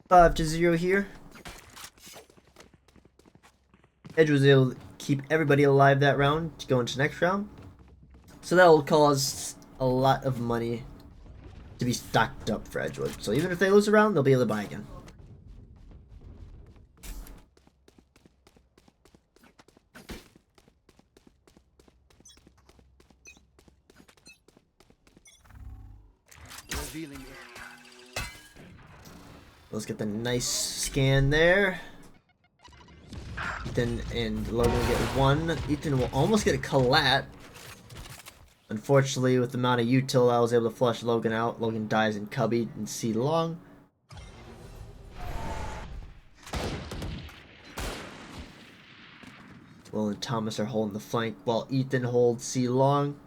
Five to 0 here. Edge was able to keep everybody alive that round to go into next round. So that will cause a lot of money to be stocked up for Edgewood. So even if they lose a round, they'll be able to buy again. Let's get the nice scan there. Ethan and Logan will get one. Ethan will almost get a collat. Unfortunately, with the amount of util, I was able to flush Logan out. Logan dies in cubby and C long. Will and Thomas are holding the flank while Ethan holds C long.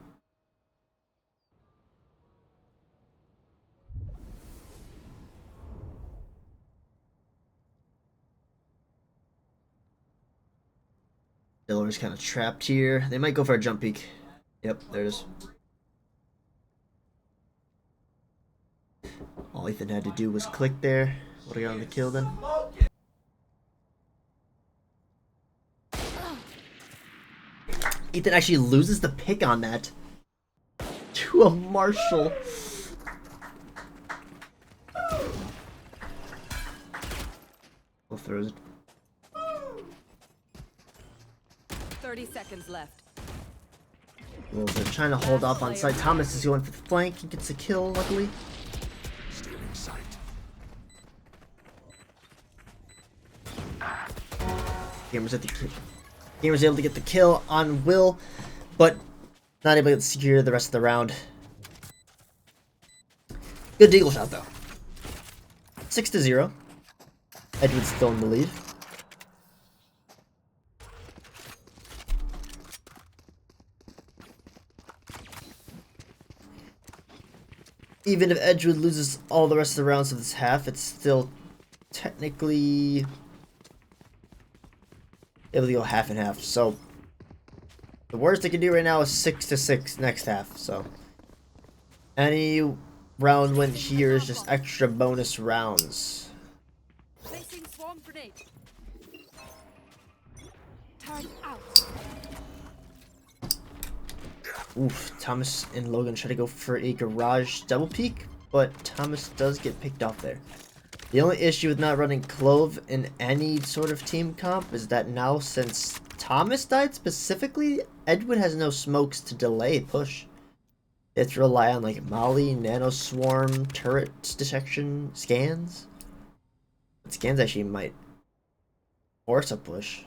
Delaware's kind of trapped here. They might go for a jump peek. Yep, there it is. All Ethan had to do was click there. Would have gotten the kill then. Ethan actually loses the pick on that to a Marshall. We'll throw it. 30 seconds left. Well, they're trying to hold off on site. Thomas is going for the flank. He gets a kill, luckily. Gamer's able to get the kill on Will, but not able to secure the rest of the round. Good deagle shot though. 6-0. Edgewood's still in the lead. Even if Edgewood loses all the rest of the rounds of this half, it's still technically able to go half and half. So the worst they can do right now is 6-6 next half. So any round win here is just extra bonus rounds. Placing swarm grenade. Turn out. Oof, Thomas and Logan try to go for a garage double peek, but Thomas does get picked off there. The only issue with not running Clove in any sort of team comp is that now, since Thomas died specifically, Edgewood has no smokes to delay push. They have to rely on like Molly, Nano Swarm, turret detection, scans. But scans actually might force a push.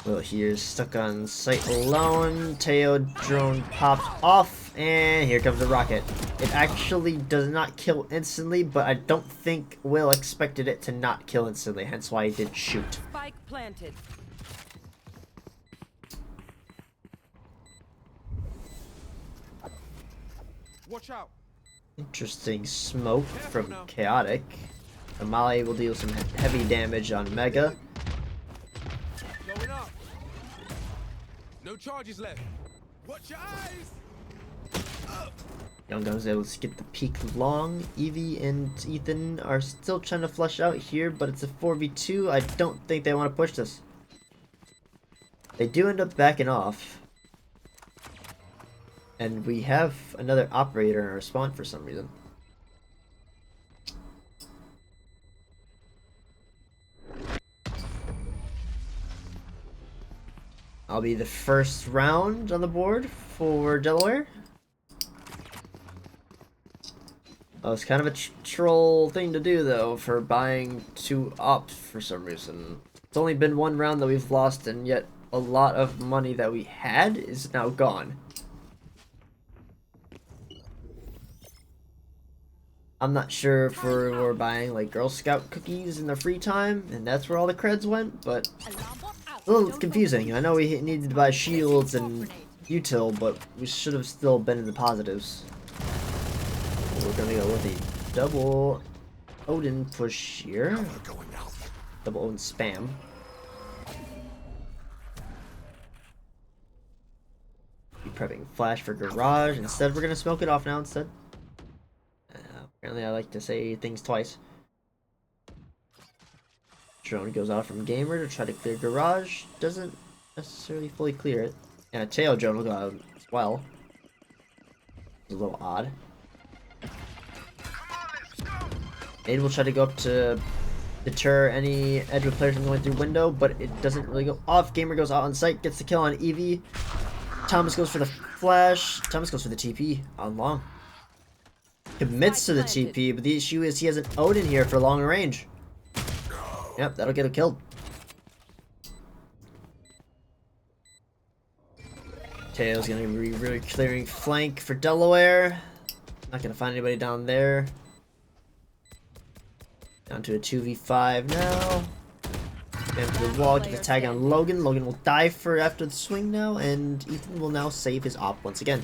Will here's stuck on site alone. Teo drone pops off, and here comes the rocket. It actually does not kill instantly, but I don't think Will expected it to not kill instantly, hence why he did shoot. Spike planted. Watch out. Interesting smoke from Chaotic. Amali will deal some heavy damage on Mega. Going up. No charges left. Watch your eyes. Young Gun was able to get the peak long. Evie and Ethan are still trying to flush out here, but it's a 4v2. I don't think they want to push this. They do end up backing off. And we have another operator in our spawn for some reason. I'll be the first round on the board for Delaware. Oh, it's kind of a troll thing to do though, for buying 2 ops for some reason. It's only been 1 round that we've lost, and yet a lot of money that we had is now gone. I'm not sure if we're buying like Girl Scout cookies in the free time, and that's where all the creds went, but it's a little confusing. I know we needed to buy shields and util, but we should have still been in the positives. We're gonna go with a double Odin push here. Double Odin spam. Be prepping flash for garage. Instead, we're gonna smoke it off now instead. Apparently, I like to say things twice. Drone goes out from gamer to try to clear garage. Doesn't necessarily fully clear it. And a tail drone will go out as well. It's a little odd. Aid will try to go up to deter any Edgewood players from going through window, but it doesn't really go off. Gamer goes out on site, gets the kill on Evie. Thomas goes for the flash. Thomas goes for the TP on long. Commits to the TP, but the issue is he has an Odin here for long range. Yep, that'll get him killed. Tail's gonna be really clearing flank for Delaware. Not gonna find anybody down there. Down to a 2v5 now. Down to the wall, get the tag on Logan. Logan will die for after the swing now, and Ethan will now save his op once again.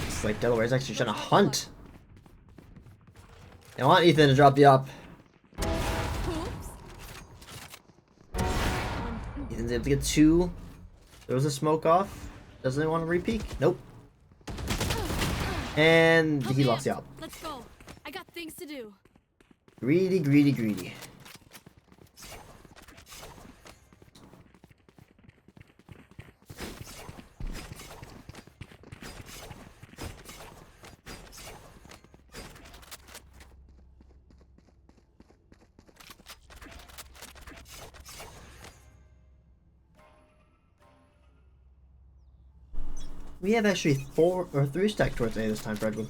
It's like Delaware is actually trying to hunt. I want Ethan to drop the op. Ethan's able to get 2. There was a smoke off. Doesn't he want to re-peek? Nope. And he lost the op. Let's go. I got things to do. Greedy, greedy, greedy. We have actually 4 or 3 stack towards A this time for Edgewood.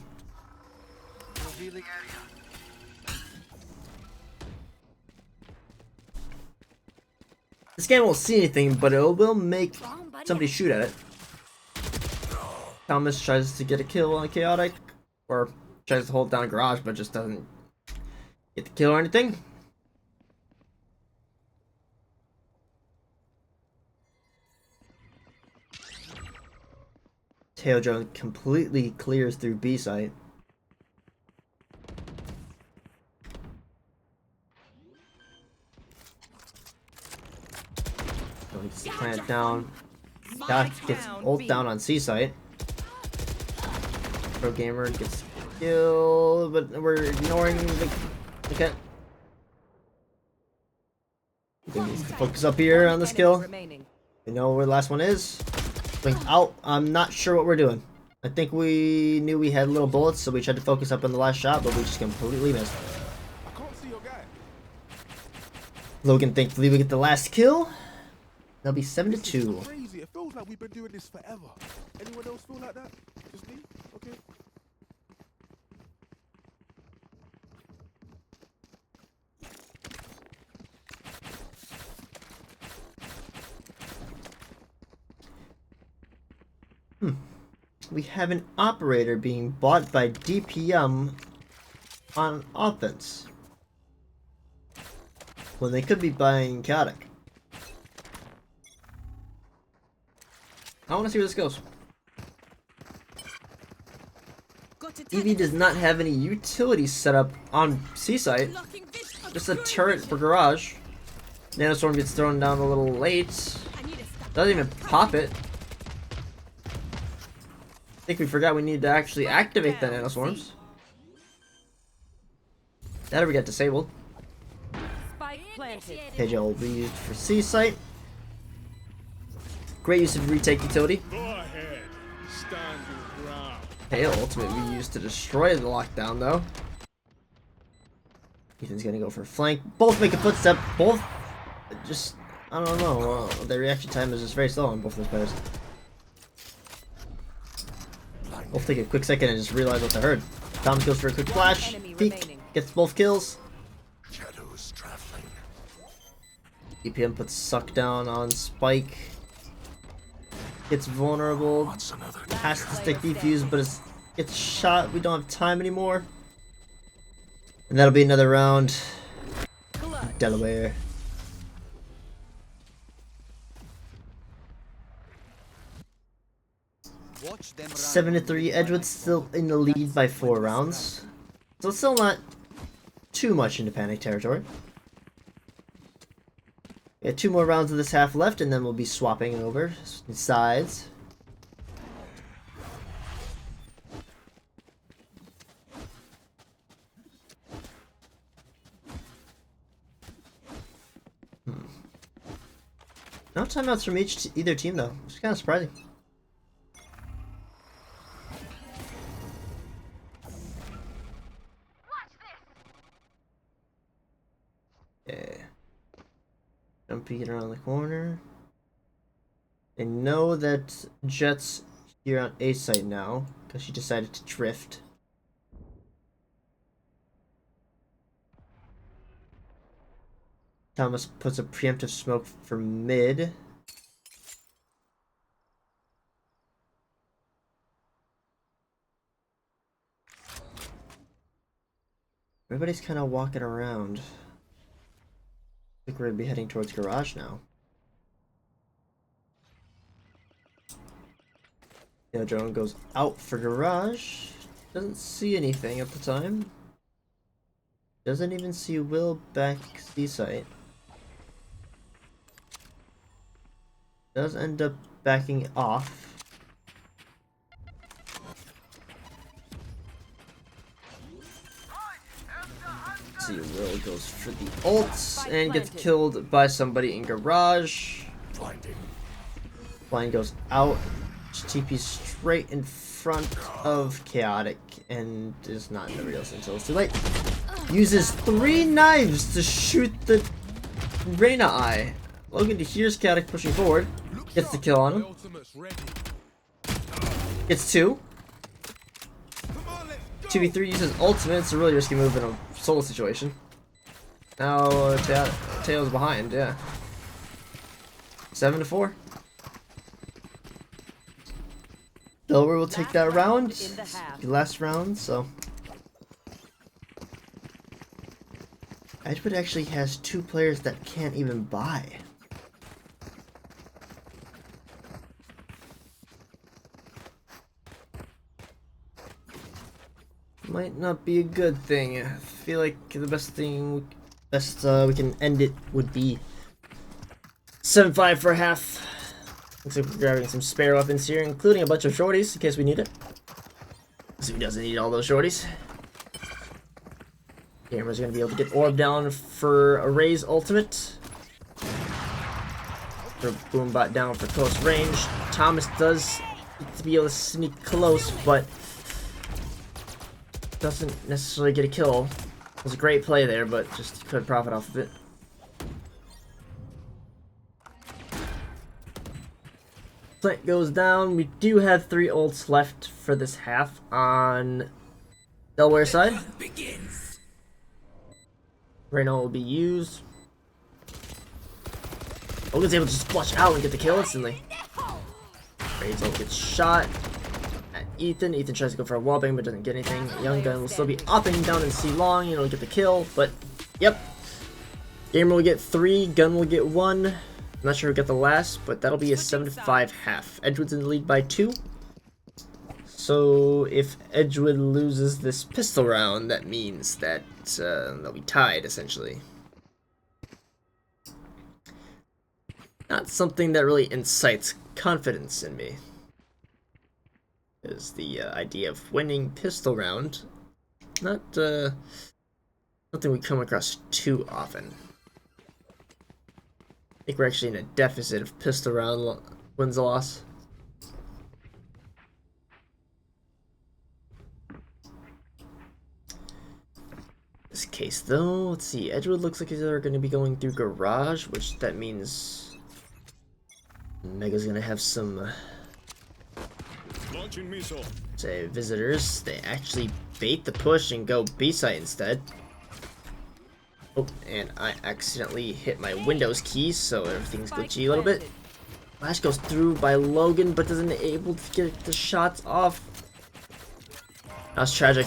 This game won't see anything, but it will make somebody shoot at it. Thomas tries to get a kill on Chaotic, or tries to hold down Garage, but just doesn't get the kill or anything. Tail drone completely clears through B site. Drone gets the plant down. Doc gets ult down on C site. Pro Gamer gets killed, but we're ignoring the okay. Focus up here on this kill. We know where the last one is. Blink out. I'm not sure what we're doing. I think we knew we had little bullets, so we tried to focus up on the last shot, but we just completely missed. I can't see your guy. Logan, thankfully, we get the last kill. That'll be 7-2. This is crazy. It feels like we've been doing this forever. Anyone else feel like that? Just me? Okay. We have an operator being bought by DPM on offense, when they could be buying Chaotic. I want to see where this goes. Evie does not have any utilities set up on C site. Just a turret for Garage. Nanostorm gets thrown down a little late. Doesn't even pop it. I think we forgot we need to actually activate the nanoswarms. That ever get disabled. Spike planted. KJ will be used for C site. Great use of retake utility. Go ahead. Stand your ground. Hail ultimately be used to destroy the lockdown though. Ethan's gonna go for flank. Both make a footstep. Both just, I don't know. Their reaction time is just very slow on both those players. We'll take a quick second and just realize what they heard. Thomas goes for a quick flash. Peek. Gets both kills. Shadows traveling. EPM puts suck down on Spike. Gets vulnerable. Has to stick defuse, but gets shot. We don't have time anymore. And that'll be another round. Delaware. 7-3. Edgewood's still in the lead by 4 rounds. So it's still not too much into panic territory. We have 2 more rounds of this half left, and then we'll be swapping over sides. No timeouts from either team though. It's kind of surprising. Yeah. I'm peeking around the corner. I know that Jet's here on A site now because she decided to drift. Thomas puts a preemptive smoke for mid. Everybody's kind of walking around. I think we're gonna be heading towards garage now. Yeah, drone goes out for garage. Doesn't see anything at the time. Doesn't even see Will back C site. Does end up backing off. See, Will goes for the ult and gets killed by somebody in garage. Blind goes out. TP straight in front of Chaotic and is not in the reels until it's too late. Uses 3 knives to shoot the Reyna eye. Logan hears Chaotic pushing forward. Gets the kill on him. Gets 2. 2v3 uses ultimate. It's a really risky move in a solo situation. Now Tails behind, yeah. 7-4. Delaware will take that round. The last round, so. Edgewood actually has 2 players that can't even buy. Might not be a good thing. I feel like the best we can end it would be 7-5 for a half. Looks like we're grabbing some spare weapons here, including a bunch of shorties in case we need it. So who doesn't need all those shorties? Gamer's gonna be able to get orb down for a Ray's ultimate. For Boombot down for close range. Thomas does get to be able to sneak close, but doesn't necessarily get a kill. It was a great play there, but just could profit off of it. Flint goes down. We do have 3 ults left for this half on Delaware side. Reyna will be used. Logan's able to just flush out and get the kill instantly. Raid's ult gets shot at Ethan. Ethan tries to go for a wallbang but doesn't get anything. Young Gun will still be upping down and C long, you know, get the kill, but yep. Gamer will get 3, Gun will get 1. I'm not sure who got the last, but that'll be a 7-5 half. Edgewood's in the lead by 2. So if Edgewood loses this pistol round, that means that they'll be tied, essentially. Not something that really incites confidence in me. Is the idea of winning pistol round. Not something we come across too often. I think we're actually in a deficit of pistol round wins or loss. This case though, let's see, Edgewood looks like they're going to be going through garage, which that means Mega's going to have some say visitors. They actually bait the push and go B site instead. Oh, and I accidentally hit my Windows key, so everything's glitchy a little bit. Flash goes through by Logan, but doesn't able to get the shots off. That's tragic.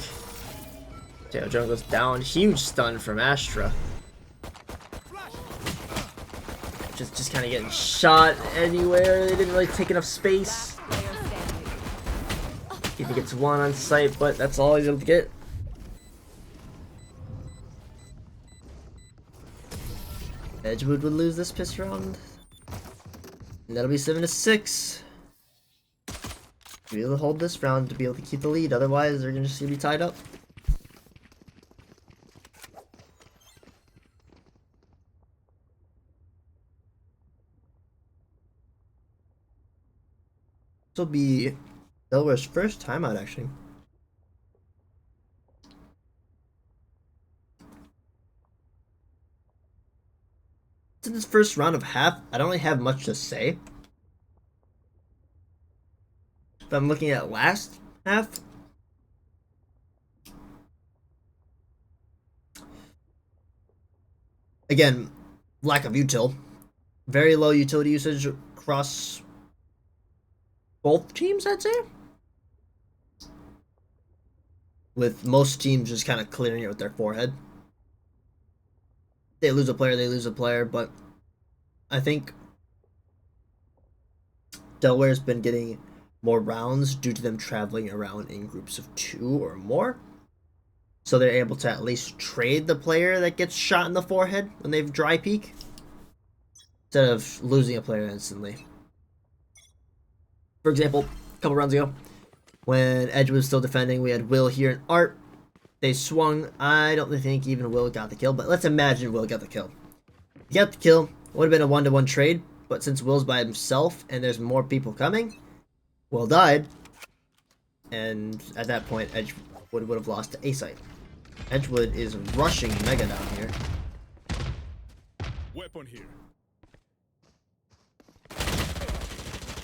Tail drone goes down. Huge stun from Astra. Just kind of getting shot anywhere. They didn't really take enough space. He gets 1 on site, but that's all he's able to get. Edgewood would lose this piss round. And that'll be 7-6. Be able to hold this round to be able to keep the lead, otherwise they're just gonna be tied up. This will be Delaware's first timeout, actually. In this first round of half, I don't really have much to say. If I'm looking at last half, again, lack of util. Very low utility usage across both teams, I'd say. With most teams just kind of clearing it with their forehead. They lose a player, but I think Delaware's been getting more rounds due to them traveling around in groups of 2 or more. So they're able to at least trade the player that gets shot in the forehead when they've dry peek, instead of losing a player instantly. For example, a couple rounds ago, when Edgewood was still defending, we had Will here and Art. They swung. I don't think even Will got the kill, but let's imagine Will got the kill. He got the kill. It would have been a 1-to-1 trade, but since Will's by himself and there's more people coming, Will died. And at that point, Edgewood would have lost to A-Site. Edgewood is rushing Mega down here. Weapon here.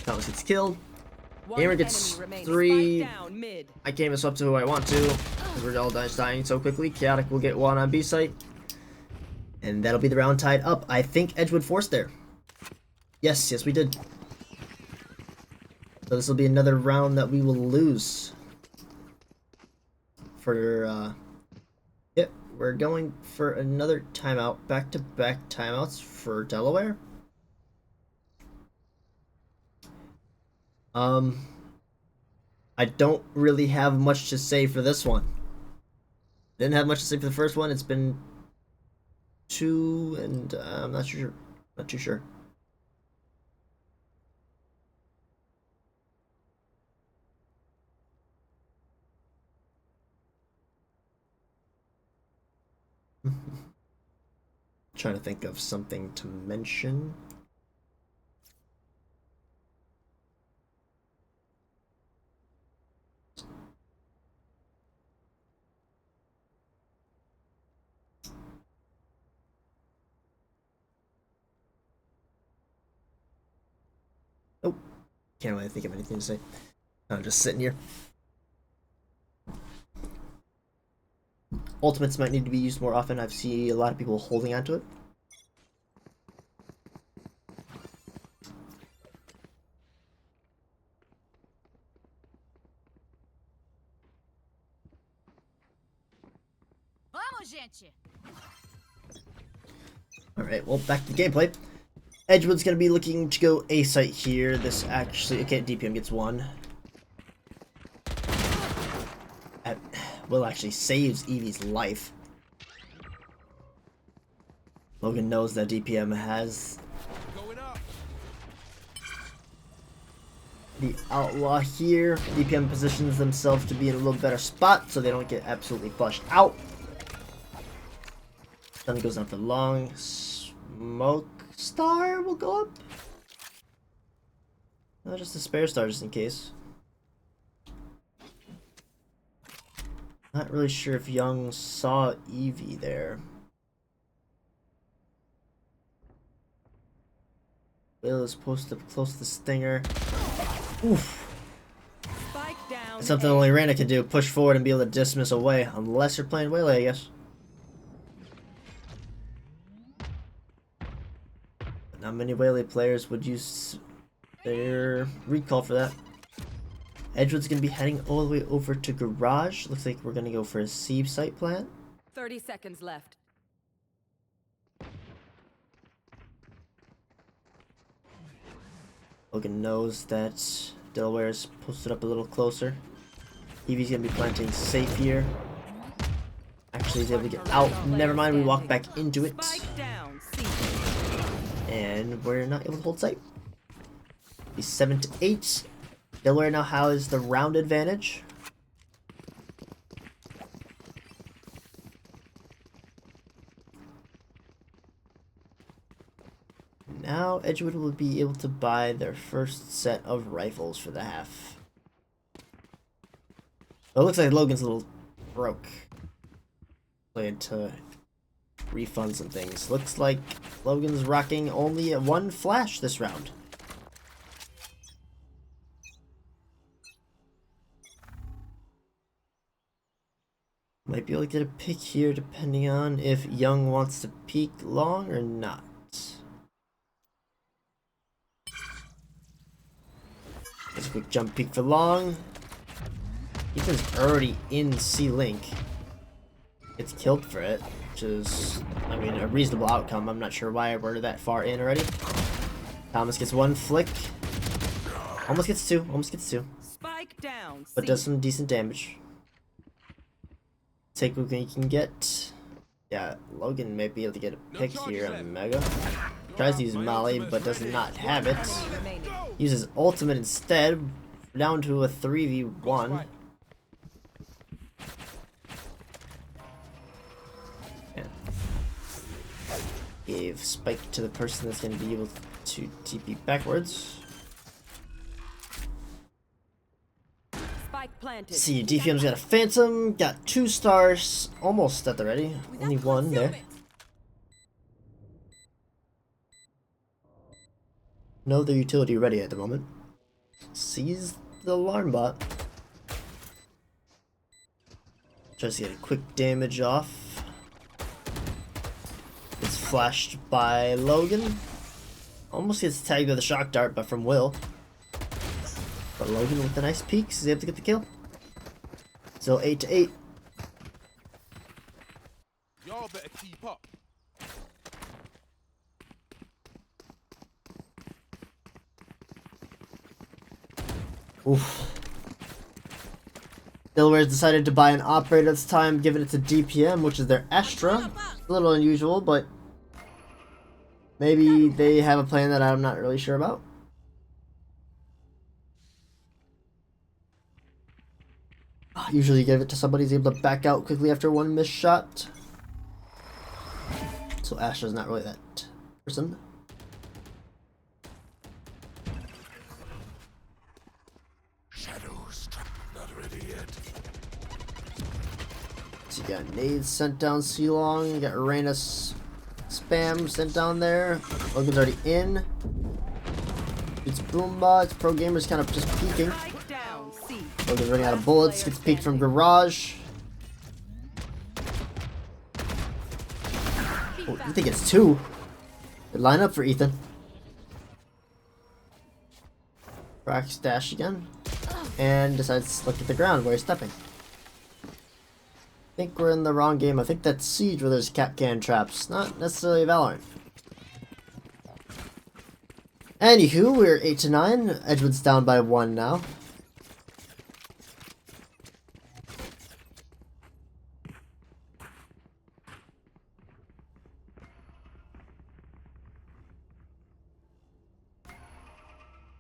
Thomas gets killed. One Gamer gets enemy remains. 3. Spike down mid. I can't even swap to who I want to, because we're all dying so quickly. Chaotic will get 1 on B site. And that'll be the round tied up. I think Edgewood forced there. Yes, we did. So this will be another round that we will lose. For, we're going for another timeout. Back-to-back timeouts for Delaware. I don't really have much to say for this one. Didn't have much to say for the first one. It's been 2, and I'm not sure. Not too sure. Trying to think of something to mention. Oh, can't really think of anything to say. I'm just sitting here. Ultimates might need to be used more often. I've seen a lot of people holding onto it. Alright, well, back to the gameplay. Edgewood's going to be looking to go A site here. This actually... Okay, DPM gets 1. Will actually saves Evie's life. Logan knows that DPM has the outlaw here. DPM positions themselves to be in a little better spot so they don't get absolutely flushed out. Then it goes down for long. Smoke star will go up. No, just a spare star just in case. Not really sure if Young saw Evie there. Will is posted up close to the stinger. Oof. Spike down. That's something only Rana can do. Push forward and be able to dismiss away. Unless you're playing Waylay, I guess. But not many Waylay players would use their recall for that. Edgewood's going to be heading all the way over to Garage. Looks like we're going to go for a C site plan. 30 seconds left. Logan knows that Delaware is posted up a little closer. Evie's going to be planting safe here. Actually, he's able to get out. Never mind, we walk back into it. Spike down. C. And we're not able to hold sight. He's 7-8. Delaware now has the round advantage. Now Edgewood will be able to buy their first set of rifles for the half. It looks like Logan's a little broke. Playing to refund some things. Looks like Logan's rocking only one flash this round. Might be able to get a pick here depending on if Young wants to peek long or not. There's a quick jump peek for long. Ethan's already in C-Link. Gets killed for it, which is, I mean, a reasonable outcome. I'm not sure why we're that far in already. Thomas gets one flick. Almost gets two. Almost gets two. Spike down. But C. does some decent damage. Take what you can get. Yeah, Logan may be able to get a pick here on Mega. Tries to use Molly, but does not have it. Remaining. Uses ultimate instead. Down to a 3v1. Yeah. Gave Spike to the person that's going to be able to TP backwards. Spike planted. See, DPM's got a Phantom, got 2 stars, almost at the ready. Only one there. No other utility ready at the moment. Sees the alarm bot. Tries to get a quick damage off. It's flashed by Logan. Almost gets tagged with a shock dart, but from Will. But Logan with a nice peek is able to get the kill. Still 8-8. Y'all better keep up. Oof. Delaware's decided to buy an operator this time, giving it to DPM, which is their Astra. A little unusual, but maybe they have a plan that I'm not really sure about. Usually you give it to somebody who's able to back out quickly after one missed shot. So Astra's not really that person. Shadows not ready yet. So you got nades sent down C-Long, you got Reyna's spam sent down there. Logan's already in. It's Boomba, it's Pro Gamer's kind of just peeking. Spike down. C. Logan's running out of bullets, gets peeked from Garage. Oh, Ethan gets 2. Good lineup for Ethan. Cracks dash again. And decides to look at the ground where he's stepping. I think we're in the wrong game. I think that's Siege where there's cap can traps, not necessarily Valorant. Anywho, we're 8-9. Edgewood's down by 1 now.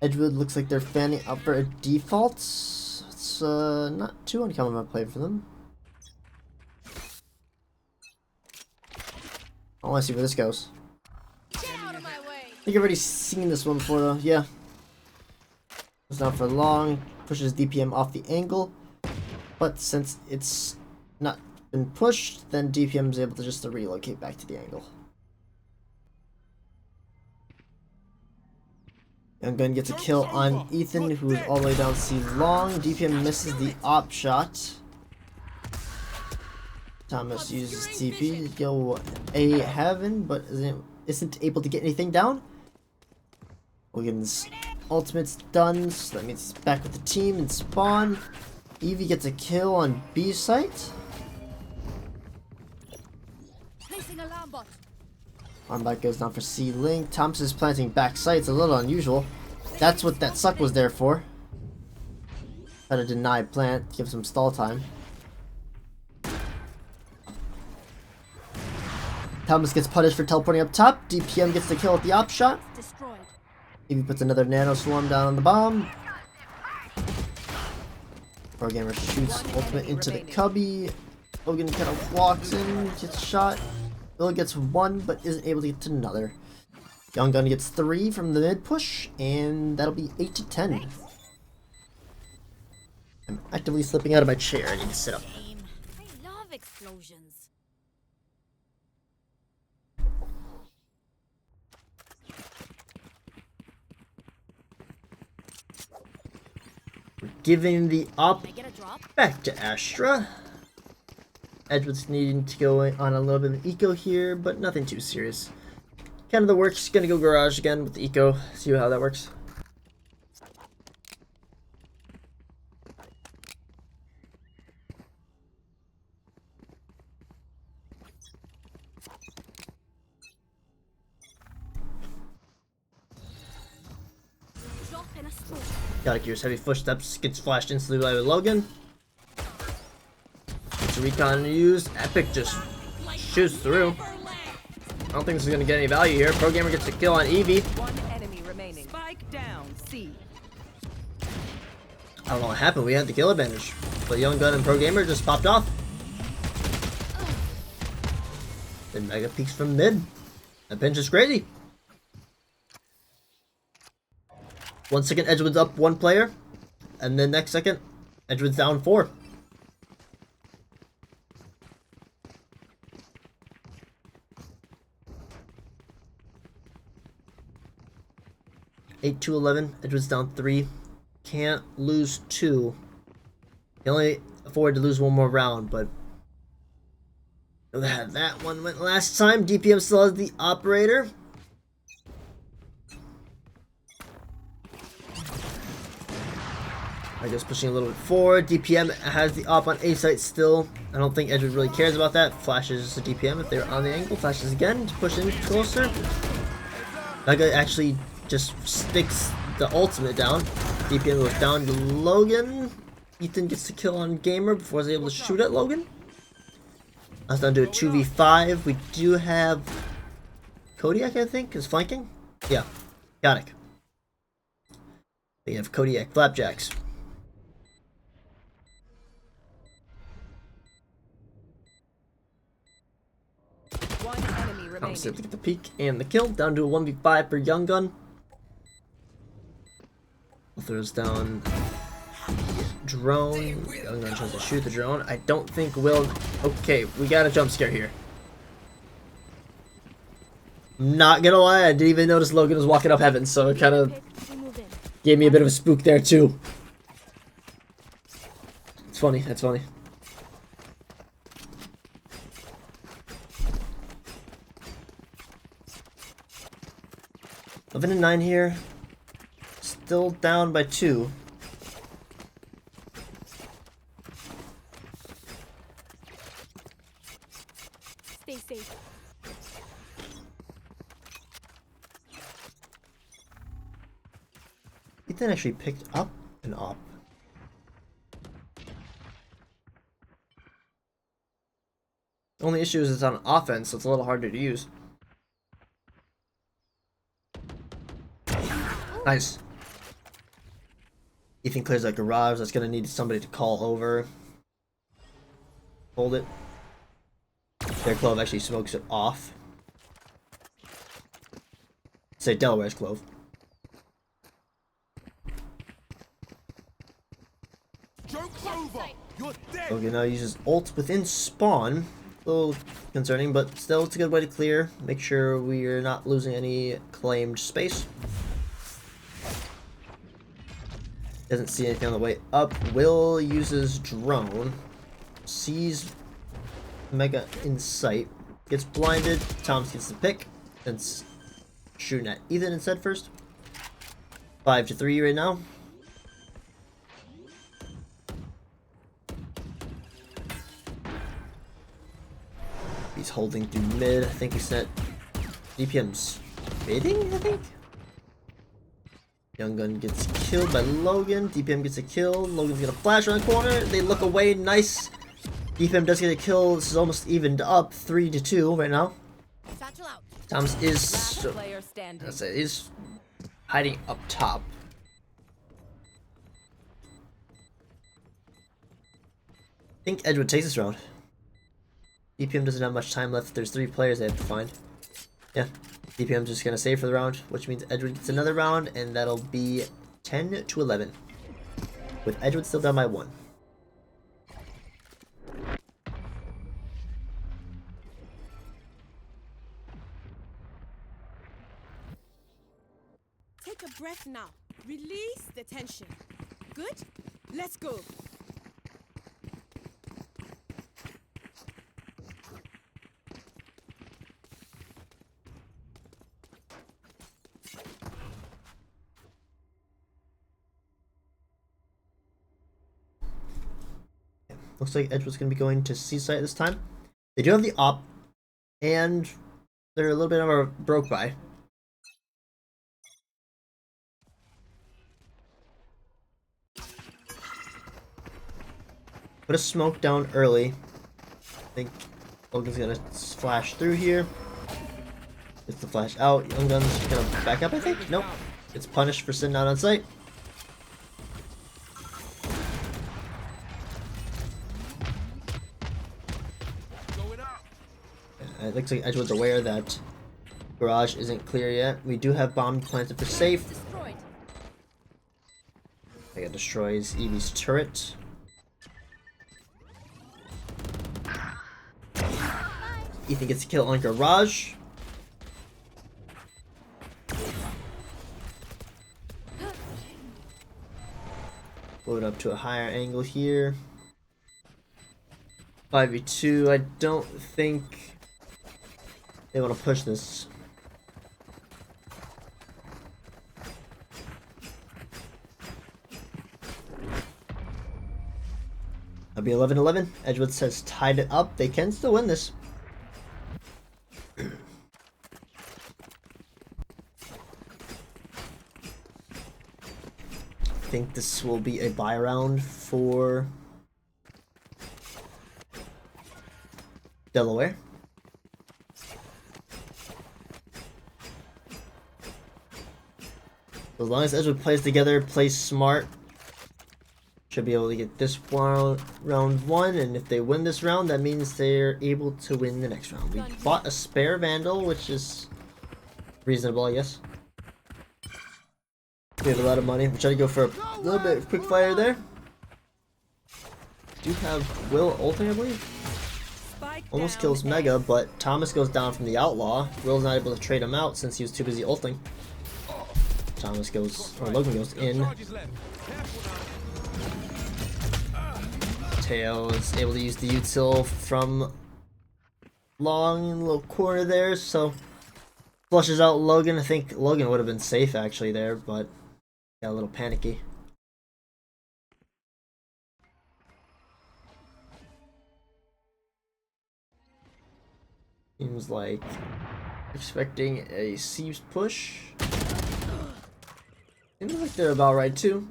Edgewood looks like they're fanning out for a default. It's not too uncommon of a play for them. I want to see where this goes. Get out of my way. I think I've already seen this one before though, yeah. It's not for long, pushes DPM off the angle, but since it's not been pushed, then DPM is able to just relocate back to the angle. Young Gun gets a kill on Ethan, who is all the way down C long. DPM misses the op shot. Thomas uses TP to go A heaven, but isn't able to get anything down. Logan's ultimate's done, so that means he's back with the team and spawn. Evie gets a kill on B site. Placing alarm bot. Armback goes down for C link. Thomas is planting back site. It's a little unusual. That's what that suck was there for. Try to deny plant, give some stall time. Thomas gets punished for teleporting up top. DPM gets the kill at the op shot. Destroyed. Evie puts another nano swarm down on the bomb. Pro Gamer shoots ultimate into the cubby. Logan kind of walks in, gets shot. Bill gets 1, but isn't able to get to another. Young Gun gets 3 from the mid push, and that'll be 8 to 10. I'm actively slipping out of my chair. I need to sit up. Game. I love explosions. We're giving the op Can I get a drop? back to Astra. Edgewood's needing to go on a little bit of eco here, but nothing too serious. Kind of the works. Gonna go garage again with the eco. See how that works. Drop in a smoke. Gotta hears heavy footsteps. Gets flashed instantly by Logan. Gets a recon used. Epic just shoots through. I don't think this is gonna get any value here. Pro Gamer gets a kill on Eevee. One enemy remaining. Spike down. C. I don't know what happened. We had the kill advantage, but Young Gun and Pro Gamer just popped off. Then Mega peeks from mid. That pinch is crazy. 1 second, Edgewood's up 1 player, and then next second, Edgewood's down 4. Eight to 11. Edgewood's down 3. Can't lose 2. Can only afford to lose 1 more round, but that one went last time. DPM still has the operator. I guess pushing a little bit forward. DPM has the op on A site still. I don't think Edgewood really cares about that. Flashes to DPM if they're on the angle. Flashes again to push in closer. Mega actually just sticks the ultimate down. DPM goes down to Logan. Ethan gets the kill on Gamer before he's able to shoot at Logan. That's down to a 2v5. We do have Kodiak, I think, is flanking. Yeah, Kodiak. We have Kodiak Flapjacks. One enemy Thomas remaining. able to get the peek and the kill. Down to a 1v5 for Young Gun. Throws down drone. Young Gun tries to shoot the drone. I don't think Will. Okay, we got a jump scare here. Not gonna lie, I didn't even notice Logan was walking up heaven, so it kind of We move in. gave me a bit of a spook there too. It's funny. That's funny. Eleven and 9 here. Still down by 2. Stay safe. Ethan actually picked up an op. Only issue is it's on offense, so it's a little harder to use. Nice. Ethan clears that garage. That's gonna need somebody to call over. Hold it. Their Clove actually smokes it off. Say Delaware's Clove. Joke's over. You're dead. Okay, now uses ult within spawn. A little concerning, but still it's a good way to clear. Make sure we are not losing any claimed space. Doesn't see anything on the way up. Will uses drone. Sees Mega in sight. Gets blinded. Thomas gets the pick. And shooting at Ethan instead first. 5 to 3 right now. He's holding through mid. I think he sent DPM's bidding, I think? Young Gun gets killed by Logan. DPM gets a kill. Logan's gonna flash around the corner. They look away. Nice. DPM does get a kill. This is almost evened up. 3 to 2 right now. Satchel out. Thomas Last is player standing. is hiding up top. I think Edgewood takes this round. DPM doesn't have much time left. There's 3 players they have to find. Yeah, DPM's just gonna save for the round, which means Edgewood gets another round, and that'll be 10 to 11. With Edgewood still down by 1. Take a breath now. Release the tension. Good? Let's go. Looks like Edgewood's going to be going to C site this time. They do have the op, and they're a little bit of a broke by. Put a smoke down early. I think Logan's going to flash through here. Gets the flash out. Young Gun's going to back up, I think? Nope. Gets punished for sitting out on site. It looks like Edgewood's aware that garage isn't clear yet. We do have bomb planted for safe. Destroyed. That destroys Evie's turret. Ethan gets a kill on garage. Load up to a higher angle here. 5v2. I don't think they want to push this. That'll be 11-11. Edgewood has tied it up. They can still win this. I think this will be a buy round for Delaware. As long as Edgewood plays together, plays smart, should be able to get this round 1, and if they win this round, that means they're able to win the next round. We bought a spare Vandal, which is reasonable, I guess. We have a lot of money. We're trying to go for a little bit of quick fire there. Do have Will ulting, I believe. Almost kills Mega, but Thomas goes down from the Outlaw. Will's not able to trade him out since he was too busy ulting. Thomas goes, or Logan goes in. Teo is able to use the util from long little corner there, so flushes out Logan. I think Logan would have been safe actually there, but got a little panicky. Seems like expecting a Sieves push. Seems like they're about right too.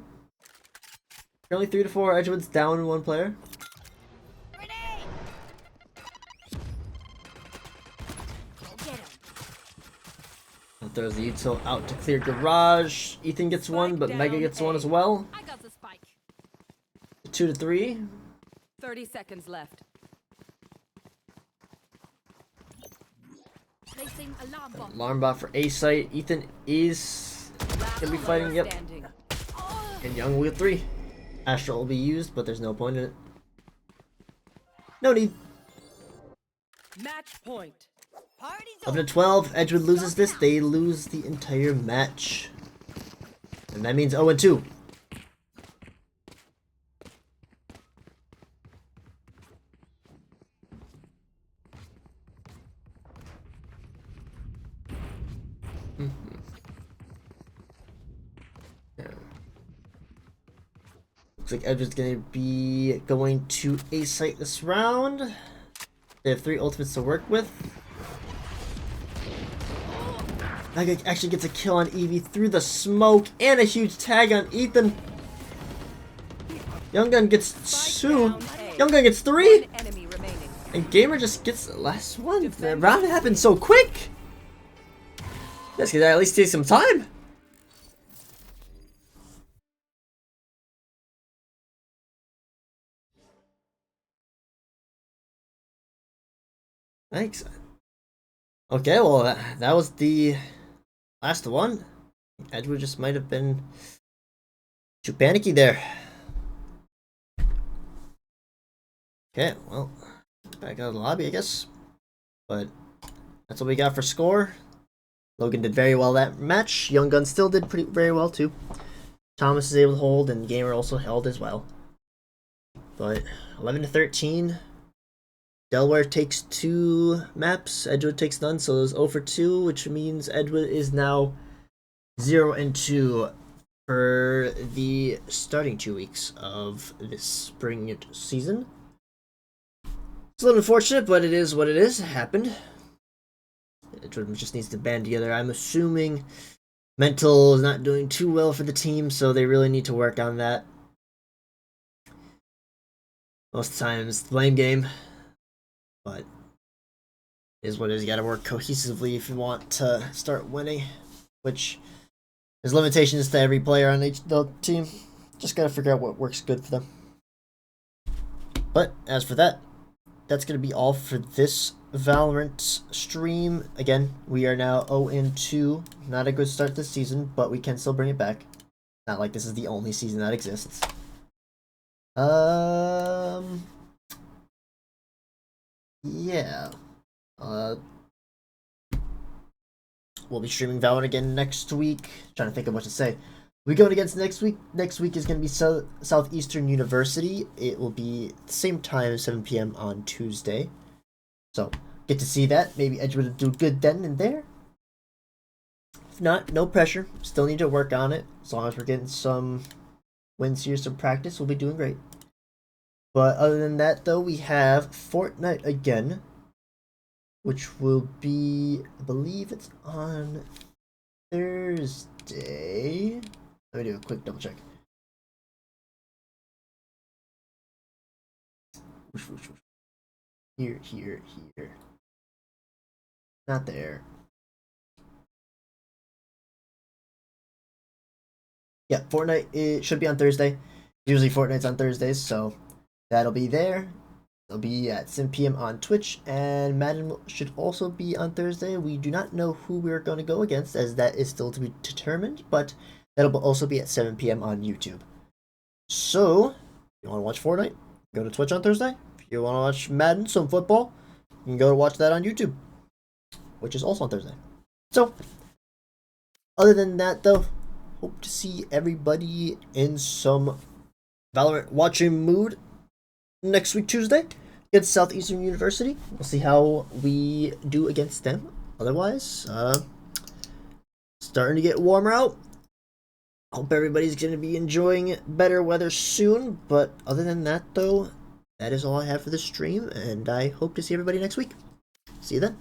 Currently 3-4. Edgewood's down 1 player. And throws the util out to clear garage. Ethan gets 1, but Mega gets 1 as well. I got the spike. 2-3. 30 seconds left. Placing alarm bot. Alarm bot for A site. Ethan is gonna be fighting. Yep. Standing. And Young will get 3. Astral will be used, but there's no point in it. No need. Match point. 11-12. Edgewood loses this. They lose the entire match. And that means 0-2. Looks like Edgewood's gonna be going to A site this round. They have 3 ultimates to work with. Mega actually gets a kill on Evie through the smoke and a huge tag on Ethan. Young Gun gets 2. Young Gun gets 3. Enemy remaining. And Gamer just gets the last one. The round happened so quick. This could at least take some time. Thanks. Okay, well, that was the last one. Edgewood just might have been too panicky there. Okay, well, back out of the lobby, I guess. But that's what we got for score. Logan did very well that match. Young Gun still did very well too. Thomas is able to hold, and Gamer also held as well. But 11-13. Delaware takes 2 maps. Edgewood takes none, so it's 0 for 2, which means Edgewood is now 0-2 for the starting 2 weeks of this spring season. It's a little unfortunate, but it is what it is. It happened. Edgewood just needs to band together. I'm assuming mental is not doing too well for the team, so they really need to work on that. Most times, the blame game. But it is what it is. You gotta work cohesively if you want to start winning, which there's limitations to every player on the team. Just gotta figure out what works good for them. But as for that, that's gonna be all for this Valorant stream. Again, we are now 0-2. Not a good start this season, but we can still bring it back. Not like this is the only season that exists. Yeah. We'll be streaming Valorant again next week. Trying to think of what to say. We going against next week. Next week is going to be Southeastern University. It will be the same time, 7 p.m. on Tuesday. So, get to see that. Maybe Edgewood will do good then and there. If not, no pressure. Still need to work on it. As long as we're getting some wins here, some practice, we'll be doing great. But other than that, though, we have Fortnite again, which will be, I believe it's on Thursday. Let me do a quick double check. Here. Not there. Yeah, Fortnite, it should be on Thursday. Usually Fortnite's on Thursdays, so that'll be there. It'll be at 7 p.m. on Twitch, and Madden should also be on Thursday. We do not know who we're going to go against, as that is still to be determined, but that'll also be at 7 p.m. on YouTube. So, if you want to watch Fortnite, go to Twitch on Thursday. If you want to watch Madden, some football, you can go watch that on YouTube, which is also on Thursday. So, other than that, though, hope to see everybody in some Valorant watching mood next week, Tuesday, against Southeastern University. We'll see how we do against them. Otherwise, starting to get warmer out. Hope everybody's going to be enjoying better weather soon. But other than that, though, that is all I have for this stream, and I hope to see everybody next week. See you then.